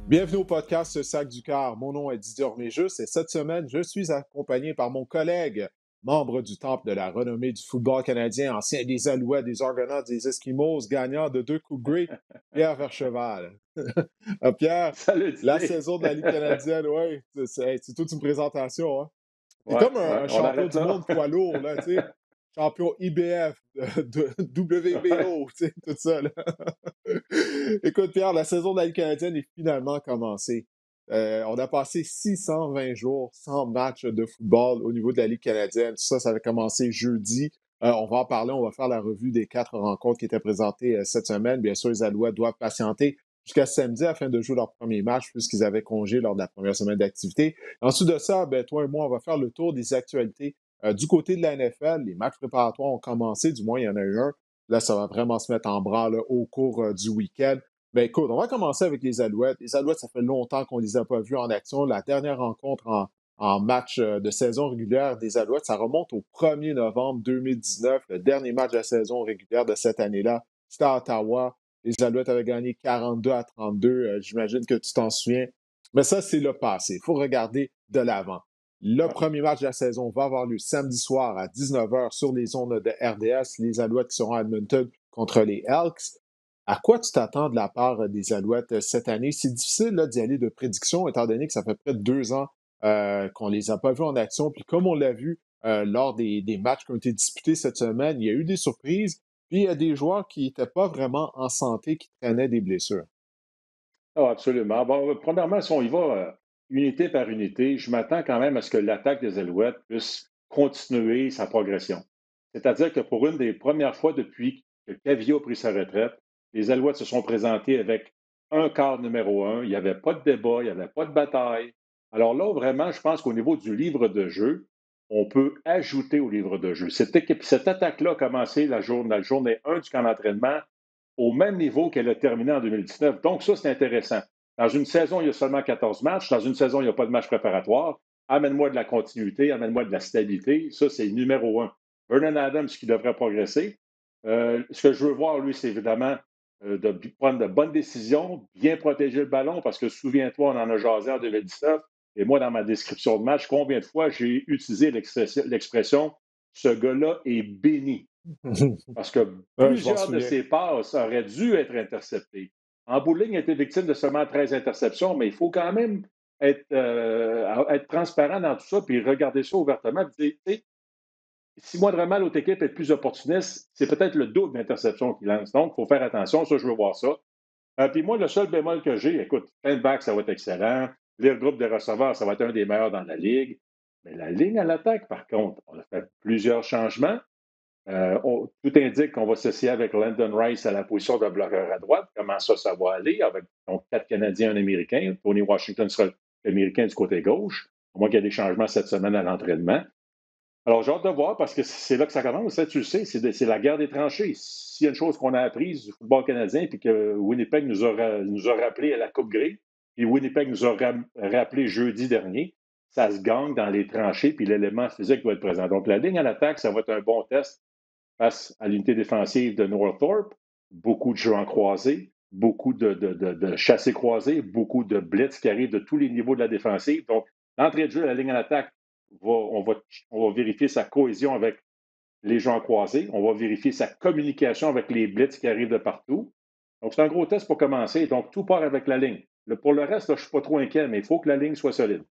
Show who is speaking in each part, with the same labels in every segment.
Speaker 1: Bienvenue au podcast Sac du Cœur. Mon nom est Didier Orméjus et cette semaine, je suis accompagné par mon collègue, membre du Temple de la renommée du football canadien, ancien des Alouettes, des Argonauts, des Eskimos, gagnant de 2 Coupes Grey, Pierre Vercheval. Pierre,
Speaker 2: Salut
Speaker 1: la
Speaker 2: Didier.
Speaker 1: saison de la Ligue canadienne, oui, c'est toute une présentation. Hein? T'es
Speaker 2: Ouais,
Speaker 1: comme
Speaker 2: ouais,
Speaker 1: un
Speaker 2: on
Speaker 1: champion
Speaker 2: arrête
Speaker 1: du
Speaker 2: là.
Speaker 1: monde poids lourd, là, tu sais. Champion IBF,
Speaker 2: Ouais.
Speaker 1: WBO, tu sais, tout ça. Là. Écoute, Pierre, la saison de la Ligue canadienne est finalement commencée. On a passé 620 jours sans match de football au niveau de la Ligue canadienne. Tout ça, ça avait commencé jeudi. On va en parler, on va faire la revue des 4 rencontres qui étaient présentées cette semaine. Bien sûr, les Alouettes doivent patienter jusqu'à samedi afin de jouer leur premier match puisqu'ils avaient congé lors de la première semaine d'activité. Ensuite de ça, ben, toi et moi, on va faire le tour des actualités. Du côté de la NFL, les matchs préparatoires ont commencé, du moins il y en a eu un. Là, ça va vraiment se mettre en branle là, au cours du week-end. Ben écoute, on va commencer avec les Alouettes. Les Alouettes, ça fait longtemps qu'on ne les a pas vus en action. La dernière rencontre en match de saison régulière des Alouettes, ça remonte au 1er novembre 2019, le dernier match de la saison régulière de cette année-là. C'était à Ottawa. Les Alouettes avaient gagné 42-32. J'imagine que tu t'en souviens. Mais ça, c'est le passé. Il faut regarder de l'avant. Le
Speaker 2: Ouais.
Speaker 1: premier match de la saison va avoir lieu samedi soir à 19h sur les ondes de RDS. Les Alouettes qui seront à Edmonton contre les Elks. À quoi tu t'attends de la part des Alouettes cette année? C'est difficile là, d'y aller de prédiction, étant donné que ça fait près de 2 ans qu'on ne les a pas vus en action. Puis comme on l'a vu lors des matchs qui ont été disputés cette semaine, il y a eu des surprises. Puis il y a des joueurs qui n'étaient pas vraiment en santé, qui traînaient des blessures.
Speaker 2: Ah, absolument. Bon, premièrement, si on y va unité par unité, je m'attends quand même à ce que l'attaque des Alouettes puisse continuer sa progression. C'est-à-dire que pour une des premières fois depuis que Cavio a pris sa retraite, les Alouettes se sont présentés avec un quart numéro un. Il n'y avait pas de débat, il n'y avait pas de bataille. Alors là, vraiment, je pense qu'au niveau du livre de jeu, on peut ajouter au livre de jeu. Cette attaque-là a commencé la journée 1 du camp d'entraînement au même niveau qu'elle a terminé en 2019. Donc, ça, c'est intéressant. Dans une saison, il y a seulement 14 matchs. Dans une saison, il n'y a pas de match préparatoire. Amène-moi de la continuité, amène-moi de la stabilité. Ça, c'est numéro un. Vernon Adams qui devrait progresser. Ce que je veux voir, lui, c'est évidemment de prendre de bonnes décisions, bien protéger le ballon, parce que souviens-toi, on en a jasé en 2019. Et moi, dans ma description de match, combien de fois j'ai utilisé l'expression ce gars-là est béni. Parce que
Speaker 1: Je m'en
Speaker 2: plusieurs de
Speaker 1: souviens.
Speaker 2: ses passes auraient dû être interceptées. En bout de ligne, il a été victime de seulement 13 interceptions, mais il faut quand même être transparent dans tout ça puis regarder ça ouvertement. Puis dire, si moindrement l'autre équipe est plus opportuniste, c'est peut-être le double d'interceptions qu'il lance. Donc, il faut faire attention. Ça, je veux voir ça. Puis moi, le seul bémol que j'ai, écoute, fin de back, ça va être excellent. Le groupe de receveurs, ça va être un des meilleurs dans la ligue. Mais la ligne à l'attaque, par contre, on a fait plusieurs changements. Tout indique qu'on va s'associer avec Landon Rice à la position de bloqueur à droite. Comment ça va aller avec donc 4 Canadiens, un Américain. Tony Washington sera l'Américain du côté gauche. Au moins qu'il y a des changements cette semaine à l'entraînement. Alors, j'ai hâte de voir parce que c'est là que ça commence. Hein, tu le sais, c'est la guerre des tranchées. S'il y a une chose qu'on a apprise du football canadien, puis que Winnipeg nous a rappelé à la Coupe Grey, puis Winnipeg nous a rappelé jeudi dernier, ça se gagne dans les tranchées, puis l'élément physique doit être présent. Donc, la ligne à l'attaque, ça va être un bon test face à l'unité défensive de Northrop. Beaucoup de jeux en croisé, beaucoup de chassés croisés, beaucoup de blitz qui arrivent de tous les niveaux de la défensive. Donc, l'entrée de jeu, la ligne en attaque, on va vérifier sa cohésion avec les gens croisés. On va vérifier sa communication avec les blitz qui arrivent de partout. Donc, c'est un gros test pour commencer. Donc, tout part avec la ligne. Pour le reste, là, je ne suis pas trop inquiet, mais il faut que la ligne soit solide.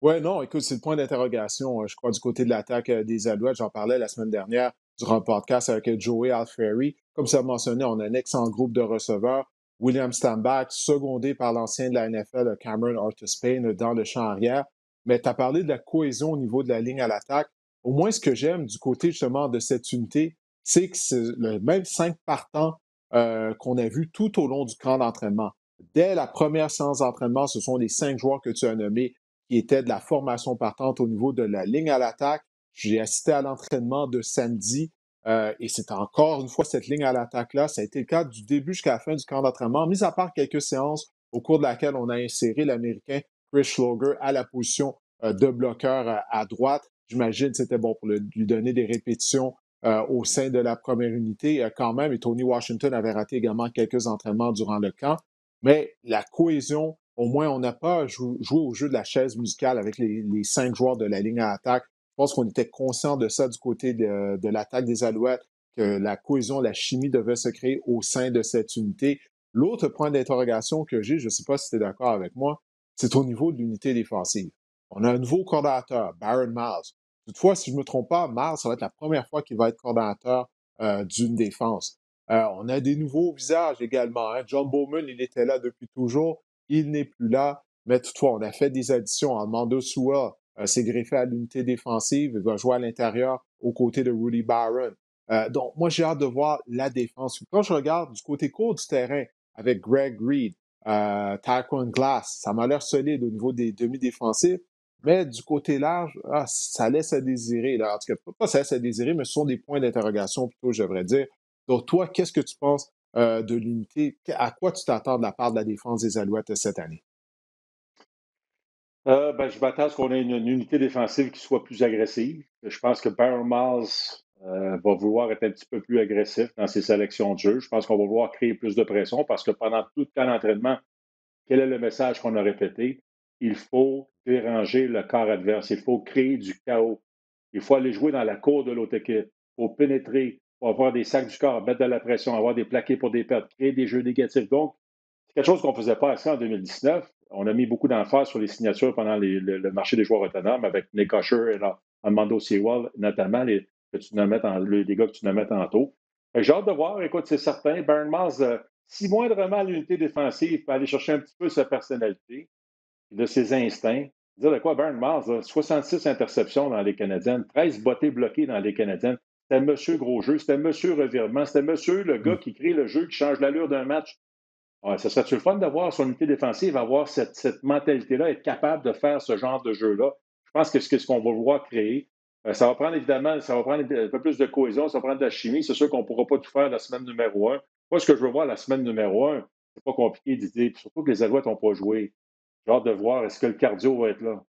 Speaker 1: Ouais, non, écoute, c'est le point d'interrogation, je crois, du côté de l'attaque des Alouettes. J'en parlais la semaine dernière durant le podcast avec Joey Alfieri. Comme ça mentionné, on a un excellent groupe de receveurs. William Stanback, secondé par l'ancien de la NFL, Cameron Artis-Payne, dans le champ arrière. Mais tu as parlé de la cohésion au niveau de la ligne à l'attaque. Au moins, ce que j'aime du côté justement de cette unité, c'est que c'est le même 5 partants qu'on a vu tout au long du camp d'entraînement. Dès la première séance d'entraînement, ce sont les 5 joueurs que tu as nommés qui était de la formation partante au niveau de la ligne à l'attaque. J'ai assisté à l'entraînement de samedi et c'est encore une fois cette ligne à l'attaque-là. Ça a été le cas du début jusqu'à la fin du camp d'entraînement, mis à part quelques séances au cours de laquelle on a inséré l'Américain Chris Schloger à la position de bloqueur à droite. J'imagine que c'était bon pour lui donner des répétitions au sein de la première unité quand même. Et Tony Washington avait raté également quelques entraînements durant le camp. Mais la cohésion, au moins, on n'a pas joué au jeu de la chaise musicale avec les 5 joueurs de la ligne à attaque. Je pense qu'on était conscient de ça du côté de l'attaque des Alouettes, que la cohésion, la chimie devait se créer au sein de cette unité. L'autre point d'interrogation que j'ai, je ne sais pas si tu es d'accord avec moi, c'est au niveau de l'unité défensive. On a un nouveau coordonnateur, Baron Miles. Toutefois, si je ne me trompe pas, Miles, ça va être la première fois qu'il va être coordonnateur d'une défense. On a des nouveaux visages également, hein. John Bowman, il était là depuis toujours. Il n'est plus là. Mais toutefois, on a fait des additions. Armando Sewell s'est greffé à l'unité défensive. Il va jouer à l'intérieur aux côtés de Rudy Barron. Donc, moi, j'ai hâte de voir la défense. Quand je regarde du côté court du terrain avec Greg Reed, Tyquan Glass, ça m'a l'air solide au niveau des demi-défensifs. Mais du côté large, ça laisse à désirer. Là. En tout cas, pas ça laisse à désirer, mais ce sont des points d'interrogation plutôt, je devrais dire. Donc, toi, qu'est-ce que tu penses de l'unité? À quoi tu t'attends de la part de la défense des Alouettes cette année?
Speaker 2: Je m'attends à ce qu'on ait une unité défensive qui soit plus agressive. Je pense que Baron Miles va vouloir être un petit peu plus agressif dans ses sélections de jeu. Je pense qu'on va vouloir créer plus de pression parce que pendant tout le temps d'entraînement, quel est le message qu'on a répété? Il faut déranger le corps adverse. Il faut créer du chaos. Il faut aller jouer dans la cour de l'autre équipe. Il faut pénétrer. Il faut avoir des sacs du corps, mettre de la pression, avoir des plaqués pour des pertes, créer des jeux négatifs. Donc, c'est quelque chose qu'on ne faisait pas assez en 2019. On a mis beaucoup d'emphase sur les signatures pendant le marché des joueurs autonomes avec Nick Usher et Armando Sewell, notamment les gars que tu nommais tantôt. J'ai hâte de voir. Écoute, c'est certain. Baron Mars, si moindrement l'unité défensive peut aller chercher un petit peu sa personnalité, de ses instincts. Dire de quoi Baron Mars, 66 interceptions dans les Canadiennes, 13 bottées bloquées dans les Canadiennes. C'était monsieur gros jeu, c'était monsieur revirement, c'était monsieur le gars
Speaker 1: Mm.
Speaker 2: qui crée le jeu, qui change l'allure d'un match. Ouais, ça serait-tu le fun d'avoir son unité défensive, avoir cette mentalité-là, être capable de faire ce genre de jeu-là? Je pense que c'est ce qu'on va vouloir créer. Ça va prendre évidemment, ça va prendre un peu plus de cohésion, ça va prendre de la chimie. C'est sûr qu'on ne pourra pas tout faire la semaine numéro un. Moi, ce que je veux voir la semaine numéro un, c'est pas compliqué d'idée. Surtout que les Alouettes n'ont pas joué. J'ai hâte de voir est-ce que le cardio va être là.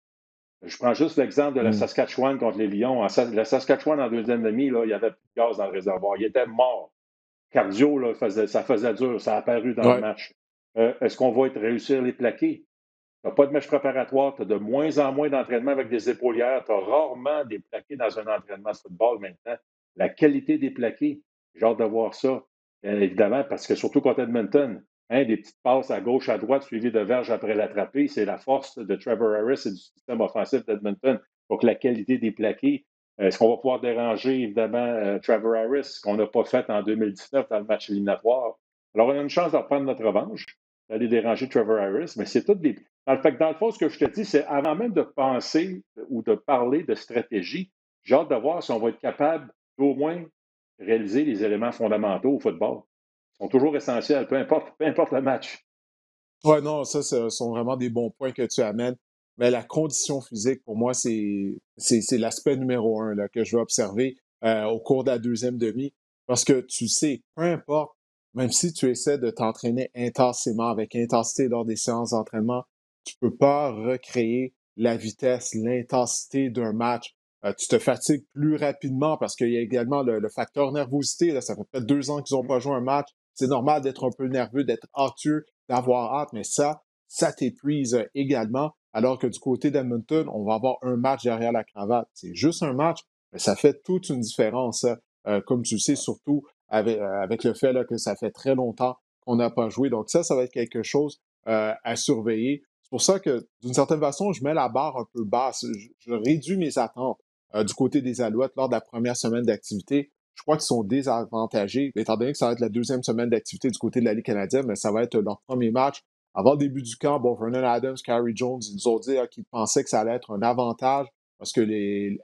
Speaker 2: Je prends juste l'exemple de la
Speaker 1: Mm.
Speaker 2: Saskatchewan contre les Lions. La Saskatchewan, en deuxième demi, là, il y avait plus de gaz dans le réservoir. Il était mort. Cardio, là, ça faisait dur. Ça a apparu dans le
Speaker 1: Ouais.
Speaker 2: match. Est-ce qu'on va réussir à les plaquer? Tu n'as pas de match préparatoire. Tu as de moins en moins d'entraînement avec des épaulières. Tu as rarement des plaqués dans un entraînement de football maintenant. La qualité des plaqués, j'ai hâte de voir ça. Évidemment, parce que surtout contre Edmonton, hein, des petites passes à gauche, à droite, suivies de verges après l'attraper, c'est la force de Trevor Harris et du système offensif d'Edmonton. Donc, la qualité des plaqués. Est-ce qu'on va pouvoir déranger, évidemment, Trevor Harris, ce qu'on n'a pas fait en 2019 dans le match éliminatoire? Alors, on a une chance de reprendre notre revanche, d'aller déranger Trevor Harris, mais c'est tout des. Dans le fond, ce que je te dis, c'est avant même de penser ou de parler de stratégie, j'ai hâte de voir si on va être capable d'au moins réaliser les éléments fondamentaux au football. Ils sont toujours essentiels, peu importe le match.
Speaker 1: Ouais, non, ça, ce sont vraiment des bons points que tu amènes. Mais la condition physique, pour moi, c'est l'aspect numéro un là, que je vais observer au cours de la deuxième demi. Parce que tu sais, peu importe, même si tu essaies de t'entraîner intensément, avec intensité lors des séances d'entraînement, tu peux pas recréer la vitesse, l'intensité d'un match. Tu te fatigues plus rapidement parce qu'il y a également le facteur nervosité. Là, ça fait peut-être 2 ans qu'ils n'ont pas joué un match. C'est normal d'être un peu nerveux, d'être anxieux, d'avoir hâte, mais ça t'épuise également. Alors que du côté d'Edmonton, on va avoir un match derrière la cravate. C'est juste un match, mais ça fait toute une différence, hein. Comme tu le sais, surtout avec le fait là, que ça fait très longtemps qu'on n'a pas joué. Donc ça va être quelque chose à surveiller. C'est pour ça que, d'une certaine façon, je mets la barre un peu basse. Je réduis mes attentes du côté des Alouettes lors de la première semaine d'activité. Je crois qu'ils sont désavantagés, étant donné que ça va être la deuxième semaine d'activité du côté de la Ligue canadienne, mais ça va être leur premier match. Avant le début du camp, bon, Vernon Adams, Carey Jones, ils nous ont dit qu'ils pensaient que ça allait être un avantage parce que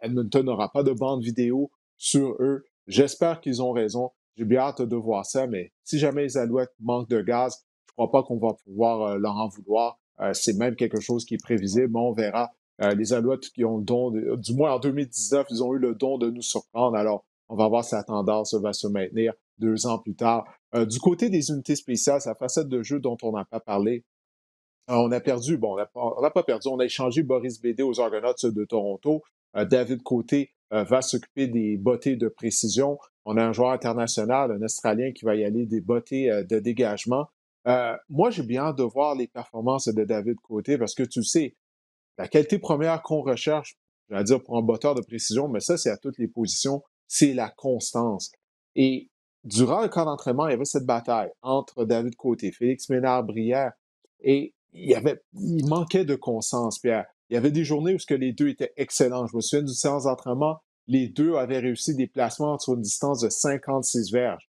Speaker 1: Edmonton n'aura pas de bande vidéo sur eux. J'espère qu'ils ont raison. J'ai bien hâte de voir ça, mais si jamais les Alouettes manquent de gaz, je ne crois pas qu'on va pouvoir leur en vouloir. C'est même quelque chose qui est prévisible, mais on verra. Les Alouettes qui ont le don, du moins en 2019, ils ont eu le don de nous surprendre. Alors, on va voir si la tendance va se maintenir 2 ans plus tard. Du côté des unités spéciales, c'est la facette de jeu dont on n'a pas parlé. On a perdu, bon, on n'a pas perdu, on a échangé Boris Bédé aux Argonauts de Toronto. David Côté va s'occuper des bottées de précision. On a un joueur international, un Australien qui va y aller des bottées de dégagement. Moi, j'ai bien hâte de voir les performances de David Côté parce que tu sais, la qualité première qu'on recherche, je vais dire pour un botteur de précision, mais ça, c'est à toutes les positions, c'est la constance. Et durant le camp d'entraînement, il y avait cette bataille entre David Côté, Félix Ménard-Brière, et il manquait de constance, Pierre. Il y avait des journées où ce que les deux étaient excellents. Je me souviens d'une séance d'entraînement, les deux avaient réussi des placements sur une distance de 56 verges.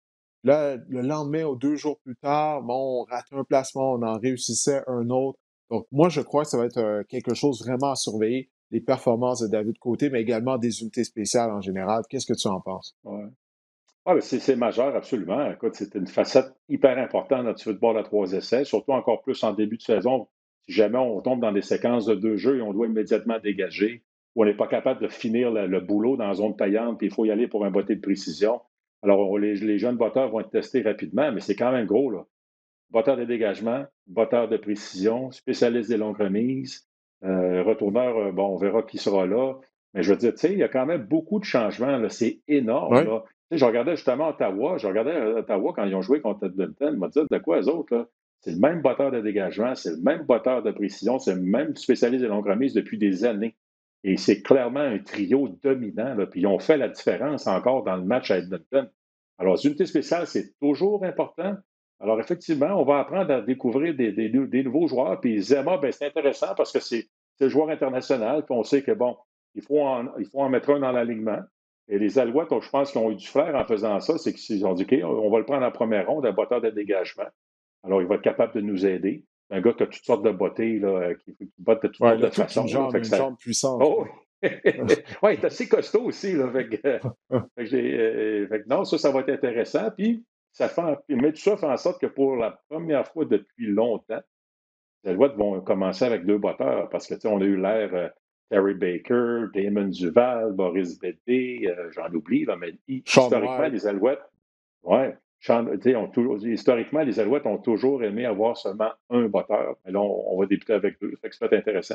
Speaker 1: Là, le lendemain ou 2 jours plus tard, bon, on ratait un placement, on en réussissait un autre. Donc, moi, je crois que ça va être quelque chose vraiment à surveiller, les performances de David Côté, mais également des unités spéciales en général. Qu'est-ce que tu en penses?
Speaker 2: Ouais. Ah, ben c'est majeur, absolument. Écoute, c'est une facette hyper importante dans le football à 3 essais, surtout encore plus en début de saison. Si jamais on tombe dans des séquences de 2 jeux et on doit immédiatement dégager, ou on n'est pas capable de finir le boulot dans la zone payante, puis il faut y aller pour un botté de précision. Alors, les jeunes botteurs vont être testés rapidement, mais c'est quand même gros, là. Botteur de dégagement, botteur de précision, spécialiste des longues remises, retourneur, bon, on verra qui sera là. Mais je veux dire, tu sais, il y a quand même beaucoup de changements, là. C'est énorme,
Speaker 1: Oui,
Speaker 2: là. Tu sais, je regardais justement Ottawa, je regardais Ottawa quand ils ont joué contre Edmonton, je me disais, de quoi eux autres, là? C'est le même botteur de dégagement, c'est le même botteur de précision, c'est le même spécialiste des longues remises depuis des années. Et c'est clairement un trio dominant, là. Puis ils ont fait la différence encore dans le match à Edmonton. Alors, les unités spéciales, c'est toujours important. Alors, effectivement, on va apprendre à découvrir des nouveaux joueurs. Puis Zema, ben, c'est intéressant parce que c'est le joueur international. Puis on sait que, bon, il faut en mettre un dans l'alignement. Et les Alouettes, je pense qu'ils ont eu du flair en faisant ça. C'est qu'ils ont dit, OK, on va le prendre en première ronde, un botteur de dégagement. Alors, il va être capable de nous aider. C'est un gars qui a toutes sortes de bottées, là, qui botte de toutes
Speaker 1: ouais,
Speaker 2: sortes
Speaker 1: il a
Speaker 2: de
Speaker 1: toute une
Speaker 2: façons, là.
Speaker 1: jambe,
Speaker 2: Fait que
Speaker 1: une
Speaker 2: ça.
Speaker 1: jambe puissante.
Speaker 2: Oh, oui, ouais, il est assez costaud aussi, là. Fait que non, ça va être intéressant. Puis, mais tout ça fait en sorte que pour la première fois depuis longtemps, les Alouettes vont commencer avec 2 botteurs parce que, tu sais, on a eu l'ère Terry Baker, Damon Duval, Boris Bédé, j'en oublie, là, mais
Speaker 1: Sean
Speaker 2: historiquement,
Speaker 1: White.
Speaker 2: les Alouettes, ouais, tu sais, historiquement, les Alouettes ont toujours aimé avoir seulement un botteur. Mais là, on va débuter avec 2. Fait que ça va être intéressant.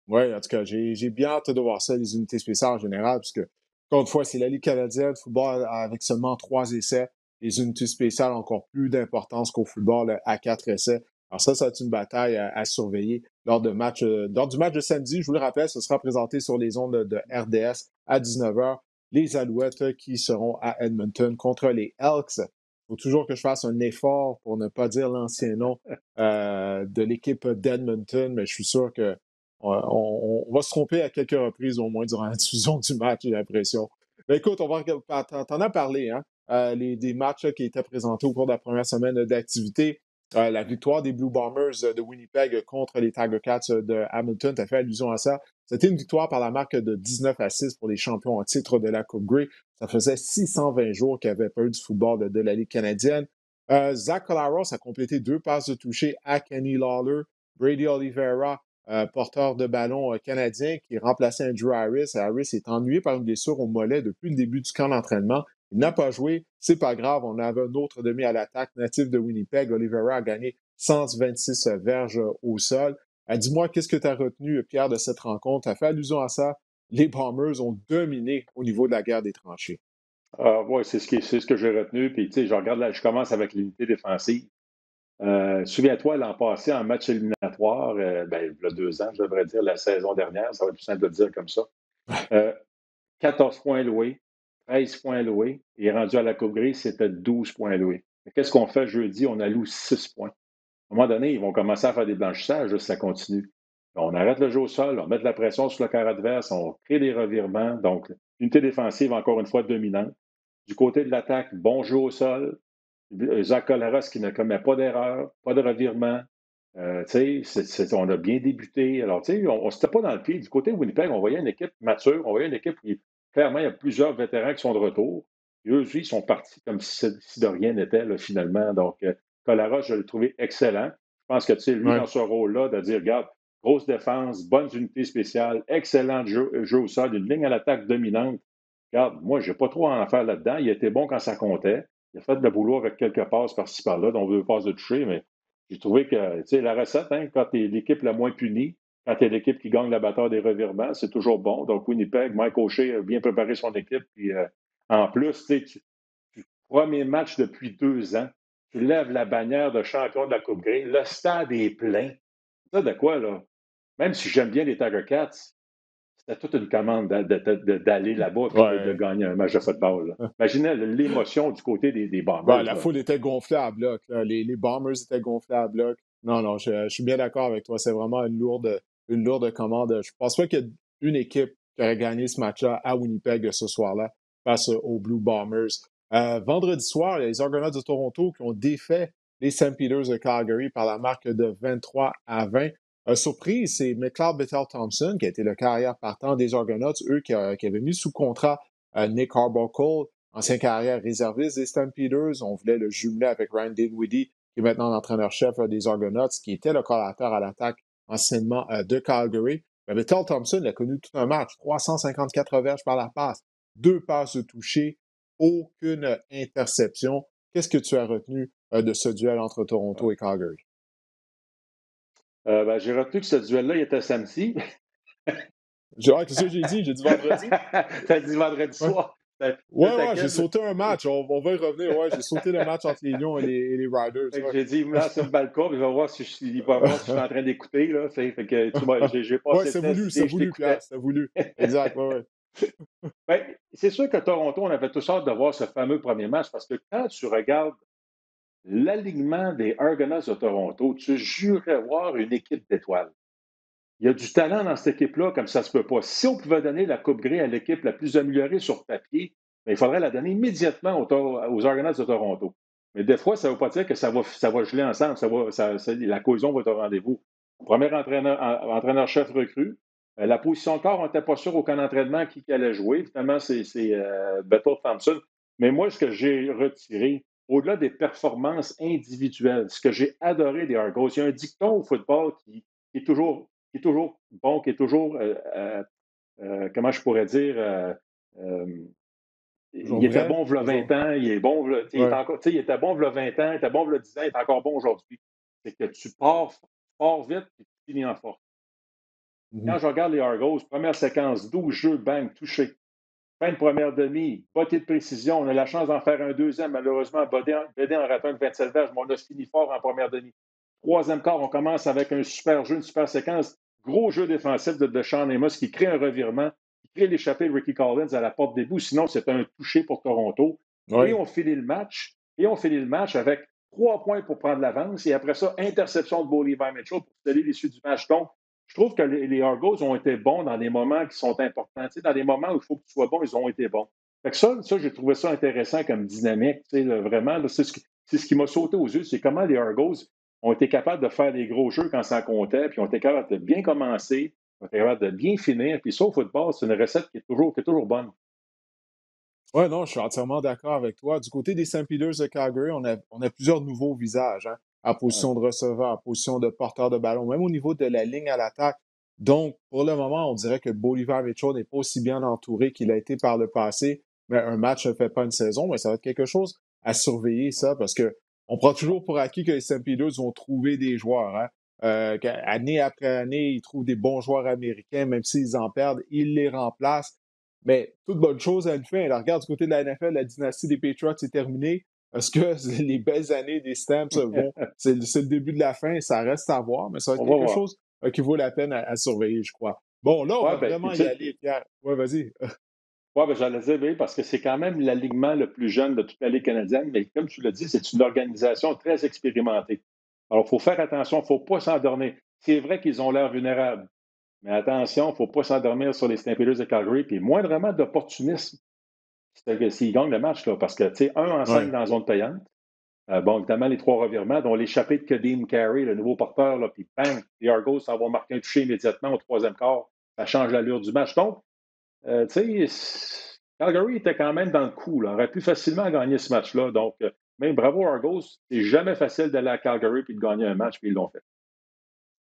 Speaker 1: Oui, en tout cas, j'ai bien hâte de voir ça, les unités spéciales en général, puisque, encore une fois, c'est la Ligue canadienne, football avec seulement 3 essais, les unités spéciales ont encore plus d'importance qu'au football à 4 essais. Alors ça va être une bataille à surveiller lors du match de samedi. Je vous le rappelle, ce sera présenté sur les ondes de RDS à 19 h. Les Alouettes qui seront à Edmonton contre les Elks. Il faut toujours que je fasse un effort pour ne pas dire l'ancien nom de l'équipe d'Edmonton, mais je suis sûr que on va se tromper à quelques reprises, au moins, durant la diffusion du match, j'ai l'impression. Mais écoute, t'en as parlé, hein? Des matchs là, qui étaient présentés au cours de la première semaine d'activité. La victoire des Blue Bombers de Winnipeg contre les Tiger Cats de Hamilton, tu as fait allusion à ça. C'était une victoire par la marque de 19-6 pour les champions en titre de la Coupe Grey. Ça faisait 620 jours qu'il n'y avait pas eu du football de la Ligue canadienne. Zach Collaros a complété 2 passes de toucher à Kenny Lawler. Brady Oliveira, porteur de ballon canadien, qui remplaçait Andrew Harris. Harris est ennuyé par une blessure au mollet depuis le début du camp d'entraînement. Il n'a pas joué. C'est pas grave. On avait un autre demi à l'attaque natif de Winnipeg. Oliveira a gagné 126 verges au sol. Dis-moi, qu'est-ce que tu as retenu, Pierre, de cette rencontre? Tu as fait allusion à ça. Les Bombers ont dominé au niveau de la guerre des tranchées.
Speaker 2: Oui, c'est ce que j'ai retenu. Puis, tu sais, je commence avec l'unité défensive. Souviens-toi, l'an passé, en match éliminatoire, ben, il y a 2 ans, je devrais dire, la saison dernière, ça va être plus simple de le dire comme ça. Euh, 14 points loués, 13 points loués, et rendu à la Coupe Grise, c'était 12 points loués. Qu'est-ce qu'on fait jeudi? On alloue 6 points. À un moment donné, ils vont commencer à faire des blanchissages, juste ça continue. On arrête le jeu au sol, on met de la pression sur le quart adverse, on crée des revirements. Donc, unité défensive, encore une fois, dominante. Du côté de l'attaque, bon jeu au sol. Jacques Collaros qui ne commet pas d'erreur, pas de revirement. On a bien débuté. Alors, on ne s'était pas dans le pied. Du côté de Winnipeg, on voyait une équipe mature, on voyait une équipe qui, clairement, il y a plusieurs vétérans qui sont de retour. Et eux aussi, ils sont partis comme si de rien n'était, là, finalement. Donc, Collaros, je l'ai trouvé excellent. Je pense que, lui,
Speaker 1: Ouais.
Speaker 2: dans ce rôle-là, de dire, regarde, grosse défense, bonnes unités spéciales, excellent jeu au sol, une ligne à l'attaque dominante. Regarde, moi, je n'ai pas trop à en faire là-dedans. Il était bon quand ça comptait. Il a fait le boulot avec quelques passes par-ci par-là, dont 2 passes de toucher, mais j'ai trouvé que, tu sais, la recette, hein, quand tu es l'équipe la moins punie, quand tu es l'équipe qui gagne la bataille des revirements, c'est toujours bon. Donc, Winnipeg, Mike O'Shea a bien préparé son équipe. Puis, en plus, premier match depuis 2 ans, tu lèves la bannière de champion de la Coupe Grey, le stade est plein. Ça, de quoi, là? Même si j'aime bien les Tiger Cats, c'était toute une commande d'aller là-bas et de
Speaker 1: Ouais.
Speaker 2: gagner un match de football. Là. Imaginez l'émotion du côté des
Speaker 1: Ben,
Speaker 2: Bombers.
Speaker 1: la
Speaker 2: Là.
Speaker 1: foule était gonflée à bloc, là. Les Bombers étaient gonflés à bloc. Non, non, je suis bien d'accord avec toi. C'est vraiment une lourde commande. Je pense pas qu'il y ait une équipe qui aurait gagné ce match-là à Winnipeg ce soir-là face aux Blue Bombers. Vendredi soir, il y a les Argonauts de Toronto qui ont défait les St. Peters de Calgary par la marque de 23-20. Surprise, c'est McLeod Bethel-Thompson, qui a été le carrière partant des Argonauts, eux qui avaient mis sous contrat Nick Arbuckle, ancien carrière réserviste des Stampeders. On voulait le jumeler avec Ryan Dinwiddie, qui est maintenant l'entraîneur-chef des Argonauts, qui était le collateur à l'attaque anciennement de Calgary. Mais Tal Thompson a connu tout un match, 354 verges par la passe, 2 passes de toucher, aucune interception. Qu'est-ce que tu as retenu de ce duel entre Toronto et Calgary?
Speaker 2: J'ai retenu que ce duel-là, il était samedi.
Speaker 1: Qu'est-ce que j'ai dit? J'ai dit vendredi?
Speaker 2: T'as dit vendredi
Speaker 1: Ouais.
Speaker 2: soir.
Speaker 1: Ouais, j'ai sauté un match. On va y revenner. Ouais, j'ai sauté le match entre les Lions et les Riders.
Speaker 2: Fait que
Speaker 1: Ouais.
Speaker 2: j'ai dit, il me lance sur le balcon, puis il va voir si je suis en train d'écouter. Là, fait que tu vois, j'ai
Speaker 1: Ouais,
Speaker 2: passé le test,
Speaker 1: c'est
Speaker 2: je
Speaker 1: voulu,
Speaker 2: t'écoutais.
Speaker 1: Pierre, c'est voulu. Exact, ouais, ouais.
Speaker 2: Ben, c'est sûr que Toronto, on avait tous hâte de voir ce fameux premier match parce que quand tu regardes l'alignement des Argonauts de Toronto, tu jurerais voir une équipe d'étoiles. Il y a du talent dans cette équipe-là, comme ça se peut pas. Si on pouvait donner la Coupe Grey à l'équipe la plus améliorée sur papier, bien, il faudrait la donner immédiatement aux Argonauts de Toronto. Mais des fois, ça ne veut pas dire que ça va geler ensemble, la cohésion va être au rendez-vous. Premier entraîneur-chef recru. La position de corps, on n'était pas sûr au camp d'entraînement qui allait jouer. Finalement, c'est Bethel Thompson. Mais moi, ce que j'ai retiré, au-delà des performances individuelles, ce que j'ai adoré des Argos, il y a un dicton au football qui est toujours bon, qui est toujours, comment je pourrais dire, il
Speaker 1: Toujours
Speaker 2: était
Speaker 1: vrai,
Speaker 2: bon v'là 20
Speaker 1: toujours.
Speaker 2: ans, il est bon v'là,
Speaker 1: Ouais.
Speaker 2: il était bon v'là 20 ans, il était bon v'là 10 ans, il est encore bon aujourd'hui. C'est que tu pars vite et tu finis en force. Quand
Speaker 1: Mhm.
Speaker 2: je regarde les Argos, première séquence, 12 jeux, bang, touché. Fin de première demi, bottée de précision. On a la chance d'en faire un deuxième. Malheureusement, Bédé en ratant de 27 verges, mais on a fini fort en première demi. Troisième quart, on commence avec un super jeu, une super séquence. Gros jeu défensif de Sean Amos qui crée un revirement, qui crée l'échappée de Ricky Collins à la porte des bouts. Sinon, c'est un touché pour Toronto. Et
Speaker 1: Ouais.
Speaker 2: on finit le match. Et on finit le match avec 3 points pour prendre l'avance. Et après ça, interception de Bo Levi Mitchell pour sceller l'issue du match. Donc, je trouve que les Argos ont été bons dans des moments qui sont importants. Tu sais, dans des moments où il faut que tu sois bon, ils ont été bons. Fait que ça j'ai trouvé ça intéressant comme dynamique. Tu sais, là, vraiment, là, c'est ce qui m'a sauté aux yeux, c'est comment les Argos ont été capables de faire des gros jeux quand ça comptait, puis ont été capables de bien commencer, ont été capables de bien finir. Puis ça, au football, c'est une recette qui est toujours bonne.
Speaker 1: Ouais, non, je suis entièrement d'accord avec toi. Du côté des St. Peters de Calgary, on a plusieurs nouveaux visages, hein, à
Speaker 2: Ouais.
Speaker 1: position de receveur, à position de porteur de ballon, même au niveau de la ligne à l'attaque. Donc, pour le moment, on dirait que Bolivar Mitchell n'est pas aussi bien entouré qu'il a été par le passé. Mais un match ne fait pas une saison, mais ça va être quelque chose à surveiller, ça, parce que on prend toujours pour acquis que les St. Peters vont trouver des joueurs, hein. Année après année, ils trouvent des bons joueurs américains, même s'ils en perdent, ils les remplacent. Mais toute bonne chose a une fin. Alors, regarde, du côté de la NFL, la dynastie des Patriots est terminée. Est-ce que les belles années des Stamps vont. C'est le début de la fin, ça reste à voir, mais ça va être
Speaker 2: On va
Speaker 1: quelque
Speaker 2: voir.
Speaker 1: chose qui vaut la peine à surveiller, je crois. Bon, là, on
Speaker 2: Ouais,
Speaker 1: va
Speaker 2: ben, puis
Speaker 1: vraiment
Speaker 2: tu
Speaker 1: y
Speaker 2: sais,
Speaker 1: aller, Pierre. Ouais, vas-y.
Speaker 2: ouais, ben, j'allais dire, oui, parce que c'est quand même l'alignement le plus jeune de toute la Ligue canadienne, mais comme tu l'as dit, c'est une organisation très expérimentée. Alors, il faut faire attention, il ne faut pas s'endormir. C'est vrai qu'ils ont l'air vulnérables, mais attention, il ne faut pas s'endormir sur les Stampeders de Calgary, puis moindrement d'opportunisme s'ils gagnent le match, là, parce que, tu sais, 1 en 5
Speaker 1: Ouais.
Speaker 2: dans la zone payante, bon, évidemment, les 3 revirements, dont l'échappée de Kadeem Carey, le nouveau porteur, là, puis bang, les Argos s'en vont marquer un touché immédiatement au troisième quart. Ça change l'allure du match. Donc, tu sais, Calgary était quand même dans le coup. Là. On aurait pu facilement gagner ce match-là. Donc, même bravo Argos. C'est jamais facile d'aller à Calgary puis de gagner un match, puis ils l'ont fait.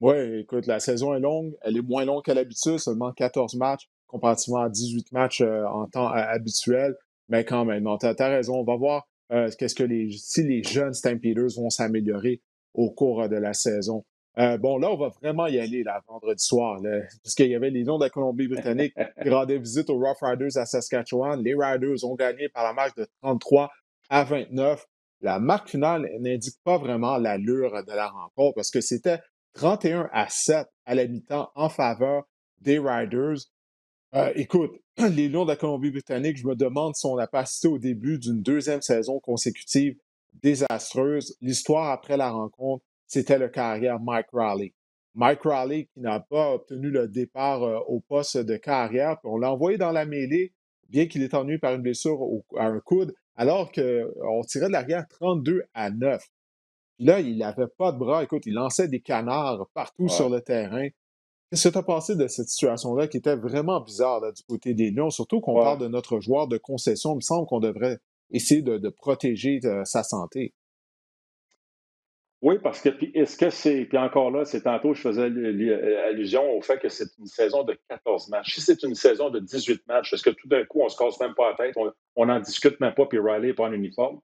Speaker 1: Ouais, écoute, la saison est longue. Elle est moins longue qu'à l'habitude, seulement 14 matchs, comparativement à 18 matchs en temps habituel. Mais quand même, non, t'as raison. On va voir qu'est-ce que si les jeunes Stampeders vont s'améliorer au cours de la saison. Bon, là, on va vraiment y aller, là, vendredi soir, là, parce qu'il y avait les Lions de la Colombie-Britannique qui rendaient visite aux Rough Riders à Saskatchewan. Les Riders ont gagné par la marque de 33-29. la marque finale n'indique pas vraiment l'allure de la rencontre parce que c'était 31-7 à la mi-temps en faveur des Riders. Écoute, les Lions de la Colombie-Britannique, je me demande si on n'a pas assisté au début d'une deuxième saison consécutive désastreuse. L'histoire après la rencontre, c'était le carrière Mike Riley. Mike Riley qui n'a pas obtenu le départ au poste de carrière, puis on l'a envoyé dans la mêlée, bien qu'il est ennuyé par une blessure à un coude, alors qu'on tirait de l'arrière 32-9. Puis là, il n'avait pas de bras. Écoute, il lançait des canards partout sur
Speaker 2: Ouais,
Speaker 1: le terrain. Qu'est-ce que tu as pensé de cette situation-là qui était vraiment bizarre là, du côté des Lions, surtout qu'on parle
Speaker 2: ouais.
Speaker 1: de notre joueur de concession. Il me semble qu'on devrait essayer de protéger sa santé.
Speaker 2: Oui, parce que, puis est-ce que c'est, puis encore là, c'est tantôt, je faisais allusion au fait que c'est une saison de 14 matchs. Si c'est une saison de 18 matchs, est-ce que tout d'un coup, on se casse même pas la tête, on n'en discute même pas, puis Riley n'est pas en uniforme?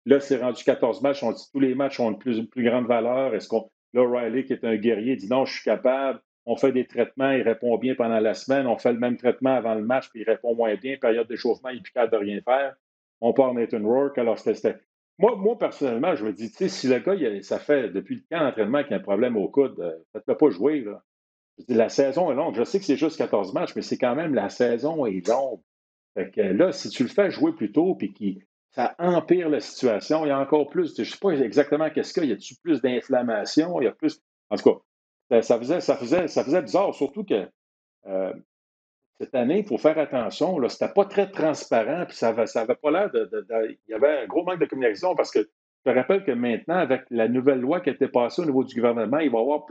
Speaker 2: Là, c'est rendu 14 matchs, on dit tous les matchs ont une plus grande valeur. Est-ce qu'on, là, Riley, qui est un guerrier, dit non, je suis capable, on fait des traitements, il répond bien pendant la semaine, on fait le même traitement avant le match, puis il répond moins bien, période d'échauffement, il est plus capable de rien faire. On part Nathan Rourke, alors moi, personnellement, je me dis, tu sais, si le gars, ça fait depuis le camp d'entraînement qu'il y a un problème au coude, faites-le pas jouer, là. Je dis, la saison est longue. Je sais que c'est juste 14 matchs, mais c'est quand même, la saison est longue. Fait que là, si tu le fais jouer plus tôt, puis ça empire la situation, il y a encore plus, je ne sais pas exactement qu'est-ce qu'il y a. Y a-tu plus d'inflammation? Il y a plus. En tout cas, ça faisait bizarre, surtout que euh, cette année, il faut faire attention. Là, c'était pas très transparent, puis ça avait pas l'air il y avait un gros manque de communication parce que je te rappelle que maintenant, avec la nouvelle loi qui a été passée au niveau du gouvernement, il va y avoir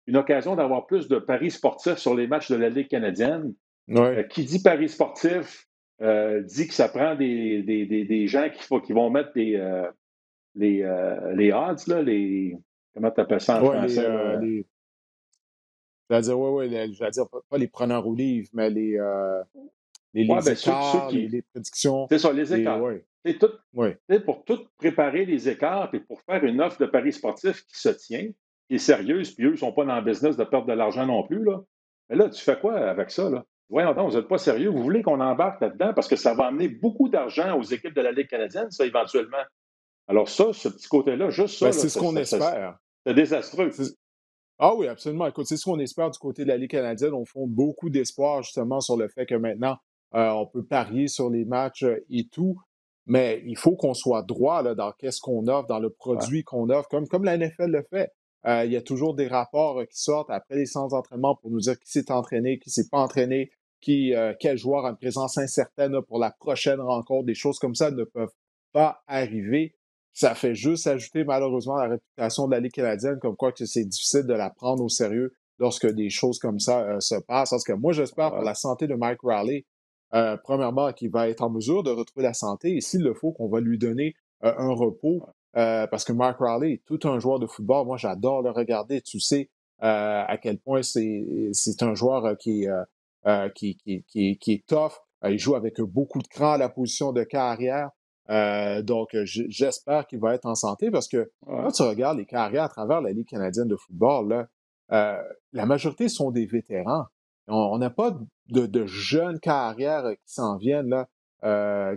Speaker 2: une occasion d'avoir plus de paris sportifs sur les matchs de la Ligue canadienne.
Speaker 1: Oui,
Speaker 2: Qui dit paris sportif dit que ça prend des gens qui vont mettre les odds, là, comment tu appelles ça en
Speaker 1: ouais,
Speaker 2: français? Là?
Speaker 1: j'allais dire, j'allais dire pas les preneurs au livre, mais
Speaker 2: Ouais,
Speaker 1: les
Speaker 2: ben ceux
Speaker 1: écarts,
Speaker 2: qui,
Speaker 1: les prédictions,
Speaker 2: c'est ça, les écarts.
Speaker 1: ouais,
Speaker 2: C'est tout,
Speaker 1: ouais.
Speaker 2: pour tout préparer les écarts et pour faire une offre de paris sportif qui se tient, qui est sérieuse, puis eux, ils ne sont pas dans le business de perdre de l'argent non plus. Là. Mais là, tu fais quoi avec ça? Là? Voyons donc, vous n'êtes pas sérieux. Vous voulez qu'on embarque là-dedans parce que ça va amener beaucoup d'argent aux équipes de la Ligue canadienne, ça, éventuellement. Alors, ça, ce petit côté-là, juste
Speaker 1: Ben,
Speaker 2: ça, là,
Speaker 1: c'est ce qu'on espère.
Speaker 2: c'est désastreux.
Speaker 1: C'est- Ah oui, absolument. Écoute, c'est ce qu'on espère du côté de la Ligue canadienne. On fonde beaucoup d'espoir justement sur le fait que maintenant, on peut parier sur les matchs et tout, mais il faut qu'on soit droit là, dans qu'est-ce qu'on offre, dans le
Speaker 2: Ouais,
Speaker 1: produit qu'on offre, comme la NFL le fait. Il y a toujours des rapports qui sortent après les séances d'entraînement pour nous dire qui s'est entraîné, qui s'est pas entraîné, quel joueur a une présence incertaine là, pour la prochaine rencontre. Des choses comme ça ne peuvent pas arriver. Ça fait juste ajouter malheureusement à la réputation de la Ligue canadienne, comme quoi que c'est difficile de la prendre au sérieux lorsque des choses comme ça se passent. Parce que moi, j'espère pour
Speaker 2: ouais,
Speaker 1: la santé de Mike Riley, premièrement, qu'il va être en mesure de retrouver la santé et s'il le faut, qu'on va lui donner un repos.
Speaker 2: ouais,
Speaker 1: Parce que Mike Riley est tout un joueur de football. Moi, j'adore le regarder. Tu sais à quel point c'est un joueur qui est tough. Il joue avec beaucoup de cran à la position de carrière. Donc, j'espère qu'il va être en santé parce que quand
Speaker 2: ouais.
Speaker 1: tu regardes les carrières à travers la Ligue canadienne de football, là, la majorité sont des vétérans. On n'a pas de jeunes carrières qui s'en viennent, là,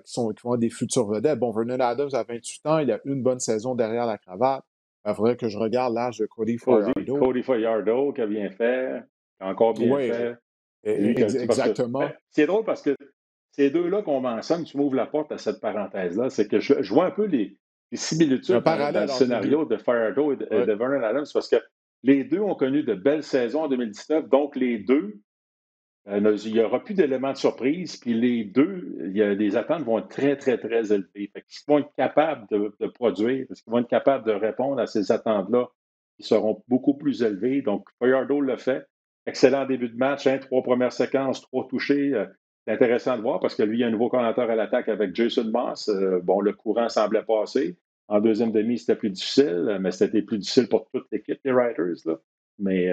Speaker 1: qui vont être des futurs vedettes. Bon, Vernon Adams a 28 ans, il a une bonne saison derrière la cravate. Il faudrait que je regarde l'âge de Cody Fajardo.
Speaker 2: Cody Fajardo qui a bien fait, qui a encore bien
Speaker 1: Oui,
Speaker 2: fait. C'est lui que, tu sais, parce que, ben,
Speaker 1: exactement.
Speaker 2: c'est drôle parce que ces deux-là qu'on mentionne, tu m'ouvres la porte à cette parenthèse-là, c'est que je vois un peu les
Speaker 1: Il y a un
Speaker 2: similitudes dans le
Speaker 1: parallèle entre les deux.
Speaker 2: scénario de Fajardo et
Speaker 1: Oui,
Speaker 2: de Vernon Adams parce que les deux ont connu de belles saisons en 2019, donc les deux il n'y aura plus d'éléments de surprise, puis les deux, les attentes vont être très, très, très élevées. Fait qu'ils vont être capables de produire, parce qu'ils vont être capables de répondre à ces attentes-là, qui seront beaucoup plus élevées. Donc, Fajardo le fait. Excellent début de match, hein, 3 premières séquences, 3 touchés. C'est intéressant de voir parce que lui, il y a un nouveau coordinateur à l'attaque avec Jason Moss. Bon, le courant semblait passer. En deuxième demi, c'était plus difficile, mais c'était plus difficile pour toute l'équipe des Riders, là. Mais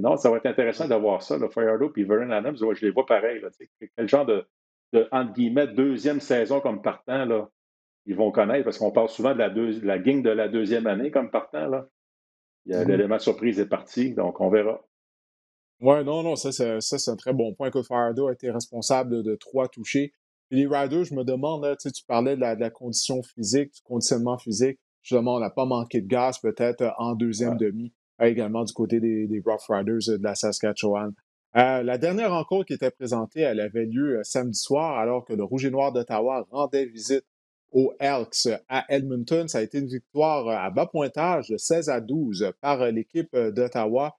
Speaker 2: non, ça va être intéressant de voir ça, là, Fajardo et Vernon Adams, ouais, je les vois pareil. Là, quel genre entre guillemets, deuxième saison comme partant, là, ils vont connaître, parce qu'on parle souvent de la gang de la deuxième année comme partant. Là.
Speaker 1: Mhm.
Speaker 2: L'élément de surprise est parti, donc on verra.
Speaker 1: Ouais, non, non, ça, c'est un très bon point. Que Fajardo a été responsable de 3 touchés. Puis les Riders, je me demande, là, tu parlais de la condition physique, du conditionnement physique. Justement, on n'a pas manqué de gaz peut-être en deuxième
Speaker 2: Ouais.
Speaker 1: demi, également du côté des Rough Riders de la Saskatchewan. La dernière rencontre qui était présentée, elle avait lieu samedi soir, alors que le Rouge et Noir d'Ottawa rendait visite aux Elks à Edmonton. Ça a été une victoire à bas pointage de 16-12 par l'équipe d'Ottawa.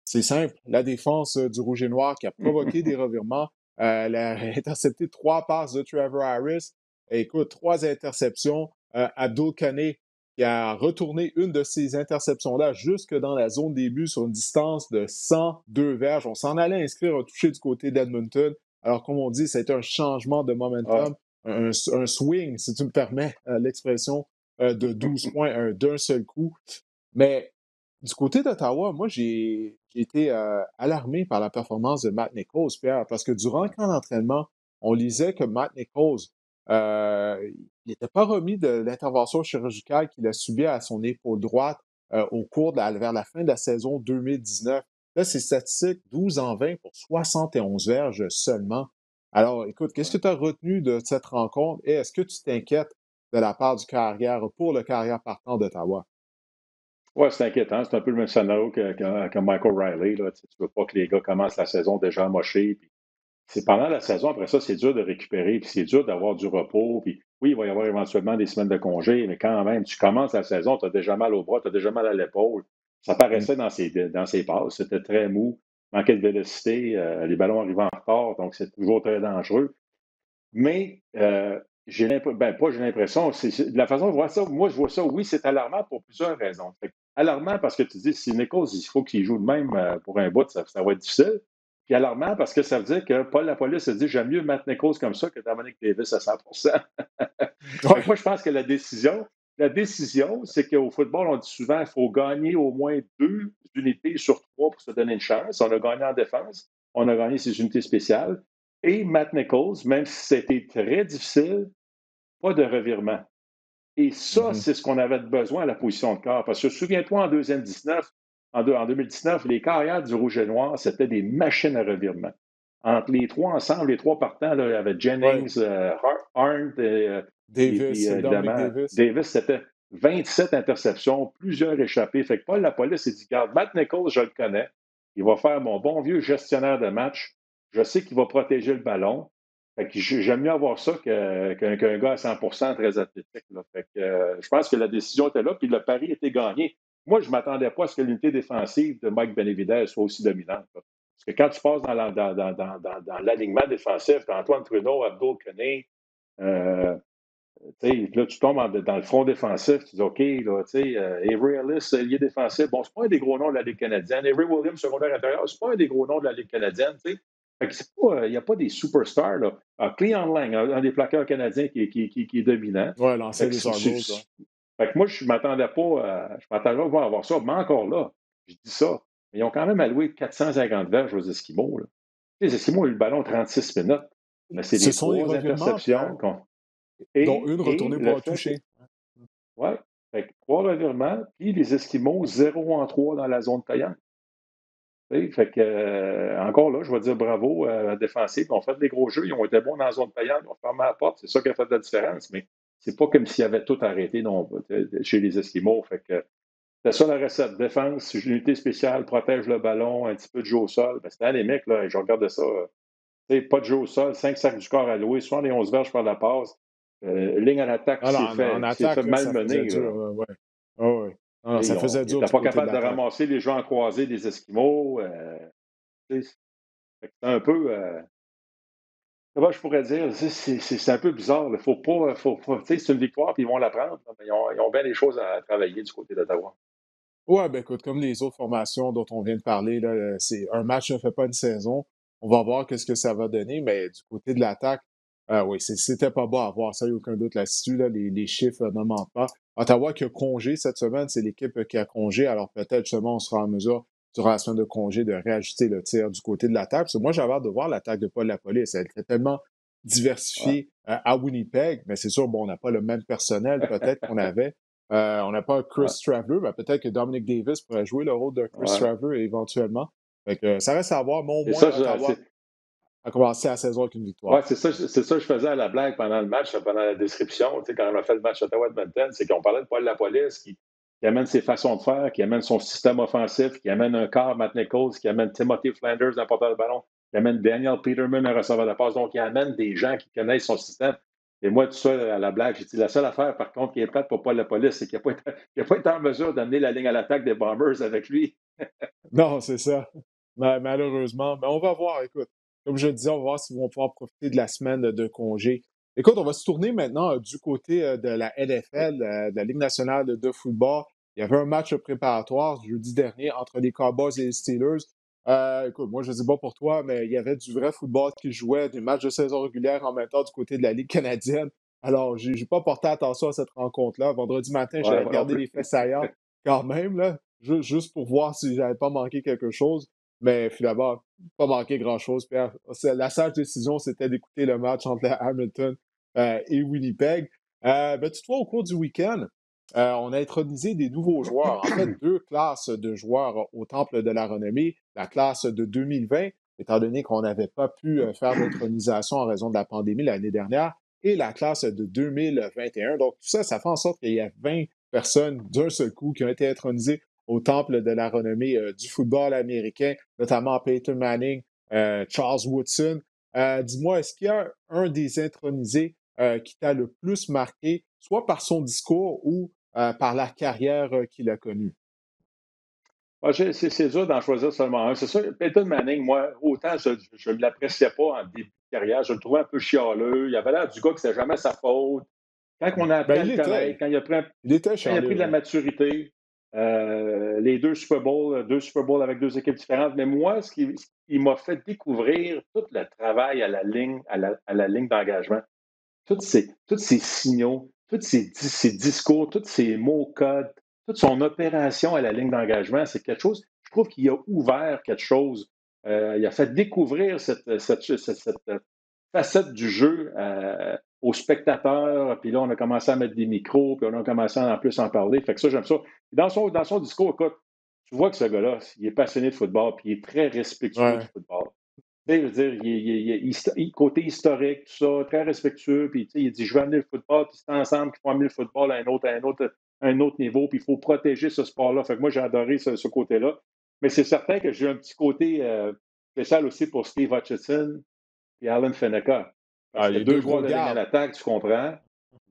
Speaker 1: C'est simple, la défense du Rouge et Noir qui a provoqué des revirements. Elle a intercepté 3 passes de Trevor Harris. Et écoute, 3 interceptions. Abdul Kane qui a retourné une de ces interceptions-là jusque dans la zone des buts sur une distance de 102 verges. On s'en allait inscrire un toucher du côté d'Edmonton. Alors, comme on dit, ça a été un changement de
Speaker 2: Ouais.
Speaker 1: momentum, un swing, si tu me permets l'expression, de 12 points d'un seul coup. Mais du côté d'Ottawa, moi, j'ai été alarmé par la performance de Matt Nichols, Pierre, parce que durant le camp d'entraînement, on lisait que Matt Nichols, il n'était pas remis de l'intervention chirurgicale qu'il a subie à son épaule droite au cours vers la fin de la saison 2019. Là, c'est statistique 12-20 pour 71 verges seulement. Alors, écoute, qu'est-ce que tu as retenu de cette rencontre et est-ce que tu t'inquiètes de la part du carrière pour le carrière partant d'Ottawa?
Speaker 2: Ouais, c'est inquiétant. C'est un peu le même scénario que Michael Riley. Là. Tu ne veux pas que les gars commencent la saison déjà amochés. Puis c'est pendant la saison, après ça, c'est dur de récupérer, puis c'est dur d'avoir du repos. Puis oui, il va y avoir éventuellement des semaines de congé, mais quand même, tu commences la saison, tu as déjà mal au bras, tu as déjà mal à l'épaule. Ça
Speaker 1: Mm.
Speaker 2: paraissait dans ses passes. C'était très mou, manquait de vélocité, les ballons arrivaient en retard, donc c'est toujours très dangereux. Mais j'ai l'impression, ben pas j'ai l'impression, de la façon dont je vois ça, moi je vois ça, oui, c'est alarmant pour plusieurs raisons. Alarmant parce que tu dis, si Nichols, il faut qu'il joue de même pour un bout, ça va être difficile. Puis alarmant parce que ça veut dire que Paul Lapolice se dit, j'aime mieux Matt Nichols comme ça que Dominic Davis à 100%. Fait que
Speaker 1: Ouais.
Speaker 2: moi, je pense que la décision, c'est qu'au football, on dit souvent qu'il faut gagner au moins 2 unités sur 3 pour se donner une chance. On a gagné en défense, on a gagné ces unités spéciales. Et Matt Nichols, même si c'était très difficile, pas de revirement. Et ça,
Speaker 1: Mhm.
Speaker 2: c'est ce qu'on avait besoin à la position de quart. Parce que souviens-toi, en 2019, en 2019, les carrières du Rouge et Noir, c'était des machines à revirement. Entre les trois ensemble, les trois partants, là, il y avait
Speaker 1: Ouais.
Speaker 2: Jennings, Arndt et puis,
Speaker 1: Davis, Dominic
Speaker 2: évidemment,
Speaker 1: Davis.
Speaker 2: Davis, c'était 27 interceptions, plusieurs échappées. Fait que Paul Lapolice s'est dit, garde, Matt Nichols, je le connais. Il va faire mon bon vieux gestionnaire de match. Je sais qu'il va protéger le ballon. Fait que j'aime mieux avoir ça qu'un gars à 100% très athlétique. Là. Fait que, je pense que la décision était là, puis le pari était gagné. Moi, je ne m'attendais pas à ce que l'unité défensive de Mike Benevidez soit aussi dominante. Là. Parce que quand tu passes dans l'alignement défensif, tu as Antoine Trudeau, Abdul Kane, là, tu tombes dans le front défensif, tu dis OK, là, Avery Ellis, lié défensif, bon, c'est pas un des gros noms de la Ligue canadienne. Avery Williams, secondaire intérieur, c'est pas un des gros noms de la Ligue canadienne, tu sais. Fait que il n'y a pas des superstars, là. Cleon Lang, un des plaqueurs canadiens qui est dominant.
Speaker 1: Ouais,
Speaker 2: Fait
Speaker 1: l'ancien
Speaker 2: que,
Speaker 1: des Argos, ouais.
Speaker 2: fait que moi, je m'attendais pas à avoir ça, mais encore là, je dis ça, mais ils ont quand même alloué 450 verges aux Esquimaux, là. Les Esquimaux ont eu le ballon 36 minutes, mais c'est
Speaker 1: Ce
Speaker 2: les
Speaker 1: sont les
Speaker 2: trois
Speaker 1: revirements, Pierre,
Speaker 2: interceptions
Speaker 1: dont
Speaker 2: et,
Speaker 1: une
Speaker 2: et
Speaker 1: retournée pour
Speaker 2: le
Speaker 1: un
Speaker 2: fait
Speaker 1: touché.
Speaker 2: ouais. Fait que 3 revirements, puis les Esquimaux 0-3 dans la zone payante. Tu sais, fait que, encore là, je vais dire bravo à la défensive. Ils ont fait des gros jeux, ils ont été bons dans la zone payante, ils ont fermé la porte. C'est ça qui a fait la différence, mais c'est pas comme s'ils avaient tout arrêté non, chez les Esquimaux. Fait que c'est ça la recette. Défense, unité spéciale, protège le ballon, un petit peu de jeu au sol. Ben, c'était anémique, là. Je regardais ça. Tu sais, pas de jeu au sol, 5 sacs du corps alloués, 11 verges par la passe. Ligne à l'attaque qui
Speaker 1: Alors, en
Speaker 2: s'est fait
Speaker 1: attaque, là, ça faisait
Speaker 2: malmener,
Speaker 1: dur,
Speaker 2: là.
Speaker 1: ouais. Ah ouais. Non, non,
Speaker 2: Et
Speaker 1: ça faisait
Speaker 2: ils
Speaker 1: dur
Speaker 2: n'étaient
Speaker 1: du
Speaker 2: pas
Speaker 1: côté de
Speaker 2: capables de
Speaker 1: l'attaque.
Speaker 2: ramasser les gens croisés des Esquimaux. Tu sais, fait que c'est un peu. Comment je pourrais dire? C'est un peu bizarre. Il faut pas. Tu sais, c'est une victoire, puis ils vont la prendre. Mais ils ont bien des choses à travailler du côté d'Ottawa.
Speaker 1: Ouais, ben écoute, comme les autres formations dont on vient de parler, là, c'est un match ne fait pas une saison. On va voir qu'est-ce que ça va donner, mais du côté de l'attaque, oui, c'était pas beau à voir, ça, il n'y a aucun doute là-dessus. Là, les chiffres ne mentent pas. Ottawa qui a congé cette semaine, c'est l'équipe qui a congé, alors peut-être justement on sera en mesure, durant la semaine de congé, de réajuster le tir du côté de l'attaque. Parce que moi, j'avais hâte de voir l'attaque de Paul Lapolice. Elle était tellement
Speaker 2: Ouais.
Speaker 1: diversifiée à Winnipeg, mais c'est sûr, bon, on n'a pas le même personnel peut-être qu'on avait. On n'a pas un
Speaker 2: Ouais.
Speaker 1: Chris Traveler, mais peut-être que Dominic Davis pourrait jouer le rôle de Chris
Speaker 2: Ouais.
Speaker 1: Traveler éventuellement. Fait que, ça reste à voir, mais au
Speaker 2: Et
Speaker 1: moins
Speaker 2: ça,
Speaker 1: Ottawa. à commencer la saison avec une
Speaker 2: Ouais,
Speaker 1: victoire.
Speaker 2: c'est ça que je faisais à la blague pendant le match, pendant la description. Tu sais, quand on a fait le match Ottawa-Edmonton, c'est qu'on parlait de Paul Lapolice qui amène ses façons de faire, qui amène son système offensif, qui amène un quart Matt Nichols, qui amène Timothy Flanders, un porteur de ballon, qui amène Daniel Peterman, un receveur de passe. Donc, il amène des gens qui connaissent son système. Et moi, tout ça, à la blague, j'ai dit la seule affaire, par contre, qui est plate pour Paul Lapolice, c'est qu'il n'a pas été en mesure d'amener la ligne à l'attaque des Bombers avec lui.
Speaker 1: Non, c'est ça. Malheureusement. Mais on va voir, écoute. Comme je le disais, on va voir s'ils vont pouvoir profiter de la semaine de congé. Écoute, on va se tourner maintenant du côté de la NFL, de la Ligue nationale de football. Il y avait un match préparatoire jeudi dernier entre les Cowboys et les Steelers. Écoute, moi, je ne sais pas pour toi, mais il y avait du vrai football qui jouait, des matchs de saison régulière en même temps du côté de la Ligue canadienne. Alors, j'ai pas porté attention à cette rencontre-là. Vendredi matin,
Speaker 2: Ouais,
Speaker 1: j'avais
Speaker 2: moi non
Speaker 1: regardé
Speaker 2: plus.
Speaker 1: les faits saillants quand même, là, juste pour voir si j'avais pas manqué quelque chose. Mais finalement, pas manqué grand-chose, Pierre. La sage décision, c'était d'écouter le match entre Hamilton et Winnipeg. Toutefois, au cours du week-end, on a intronisé des nouveaux joueurs. En fait, deux classes de joueurs au Temple de la Renommée. La classe de 2020, étant donné qu'on n'avait pas pu faire d'intronisation en raison de la pandémie l'année dernière, et la classe de 2021. Donc, tout ça, ça fait en sorte qu'il y a 20 personnes d'un seul coup qui ont été intronisées au temple de la renommée du football américain, notamment Peyton Manning, Charles Woodson. Dis-moi, est-ce qu'il y a un des intronisés qui t'a le plus marqué, soit par son discours ou par la carrière qu'il a connue?
Speaker 2: Ah, c'est dur d'en choisir seulement un. C'est sûr, Peyton Manning, moi, autant je ne l'appréciais pas en début de carrière, je le trouvais un peu chialeux. Il avait l'air du gars que c'était jamais sa faute. Quand on a appris
Speaker 1: Ben,
Speaker 2: à le connaître,
Speaker 1: il était
Speaker 2: quand il a pris de
Speaker 1: Charleux,
Speaker 2: la
Speaker 1: ouais.
Speaker 2: maturité, les deux Super Bowls avec deux équipes différentes. Mais moi, il m'a fait découvrir tout le travail à la ligne, à la ligne d'engagement. Tous ces signaux, ces discours, tous ces mots codes, toute son opération à la ligne d'engagement, c'est quelque chose, je trouve qu'il a ouvert quelque chose. Il a fait découvrir cette facette du jeu aux spectateurs, puis là, on a commencé à mettre des micros, puis on a commencé à en plus en parler. Fait que ça, j'aime ça. Dans son discours, écoute, tu vois que ce gars-là, il est passionné de football, puis il est très respectueux du
Speaker 1: Ouais,
Speaker 2: football. Tu sais, je veux dire, côté historique, tout ça, très respectueux, puis tu sais, il dit, je veux amener le football, puis c'est ensemble qu'il faut amener le football à un autre niveau, puis il faut protéger ce sport-là. Fait que moi, j'ai adoré ce côté-là. Mais c'est certain que j'ai un petit côté spécial aussi pour Steve Hutchinson et Alan Fenneca. Parce
Speaker 1: ah,
Speaker 2: que
Speaker 1: les
Speaker 2: deux
Speaker 1: deux
Speaker 2: joueurs
Speaker 1: gros
Speaker 2: de ligne à
Speaker 1: gardes.
Speaker 2: l'attaque, tu comprends?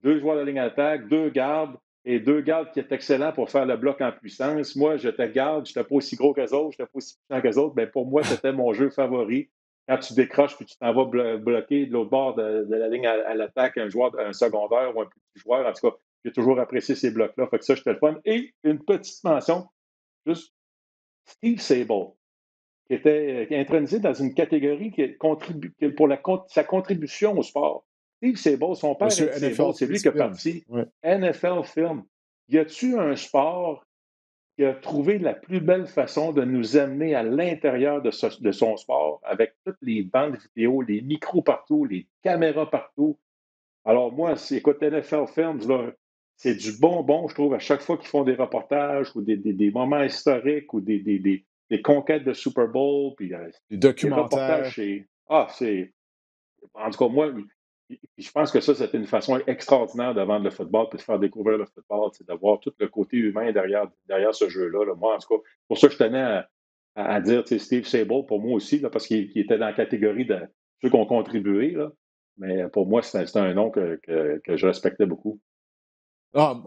Speaker 2: Deux joueurs de ligne à l'attaque, deux gardes, et deux gardes qui est excellent pour faire le bloc en puissance. Moi, j'étais garde, je n'étais pas aussi gros qu'eux autres, je n'étais pas aussi puissant qu'eux autres, mais pour moi, c'était mon jeu favori. Quand tu décroches puis tu t'en vas bloquer de l'autre bord de la ligne à l'attaque un secondaire ou un petit joueur, en tout cas, j'ai toujours apprécié ces blocs-là. Fait que ça, j'étais le fun. Et une petite mention, juste Steve Sable, qui est intronisé dans une catégorie pour sa contribution au sport. Steve Sable, son père
Speaker 1: Monsieur
Speaker 2: Ed Sable,
Speaker 1: NFL
Speaker 2: c'est lui qui a
Speaker 1: Film.
Speaker 2: parti
Speaker 1: Ouais.
Speaker 2: NFL Film. Y a-tu un sport qui a trouvé la plus belle façon de nous amener à l'intérieur de son sport avec toutes les bandes vidéo, les micros partout, les caméras partout? Alors moi, écoute, NFL Films, là, c'est du bonbon, je trouve, à chaque fois qu'ils font des reportages ou des moments historiques ou des conquêtes de Super Bowl, puis
Speaker 1: Les
Speaker 2: les
Speaker 1: documentaires.
Speaker 2: reportages, c'est... En tout cas, moi, je pense que ça, c'était une façon extraordinaire de vendre le football puis de faire découvrir le football, c'est de voir tout le côté humain derrière ce jeu-là. Là. Moi, en tout cas, pour ça, je tenais à dire, tu sais, Steve Sable, pour moi aussi, là, parce qu'il était dans la catégorie de ceux qui ont contribué, là. Mais pour moi, c'était un nom que je respectais beaucoup.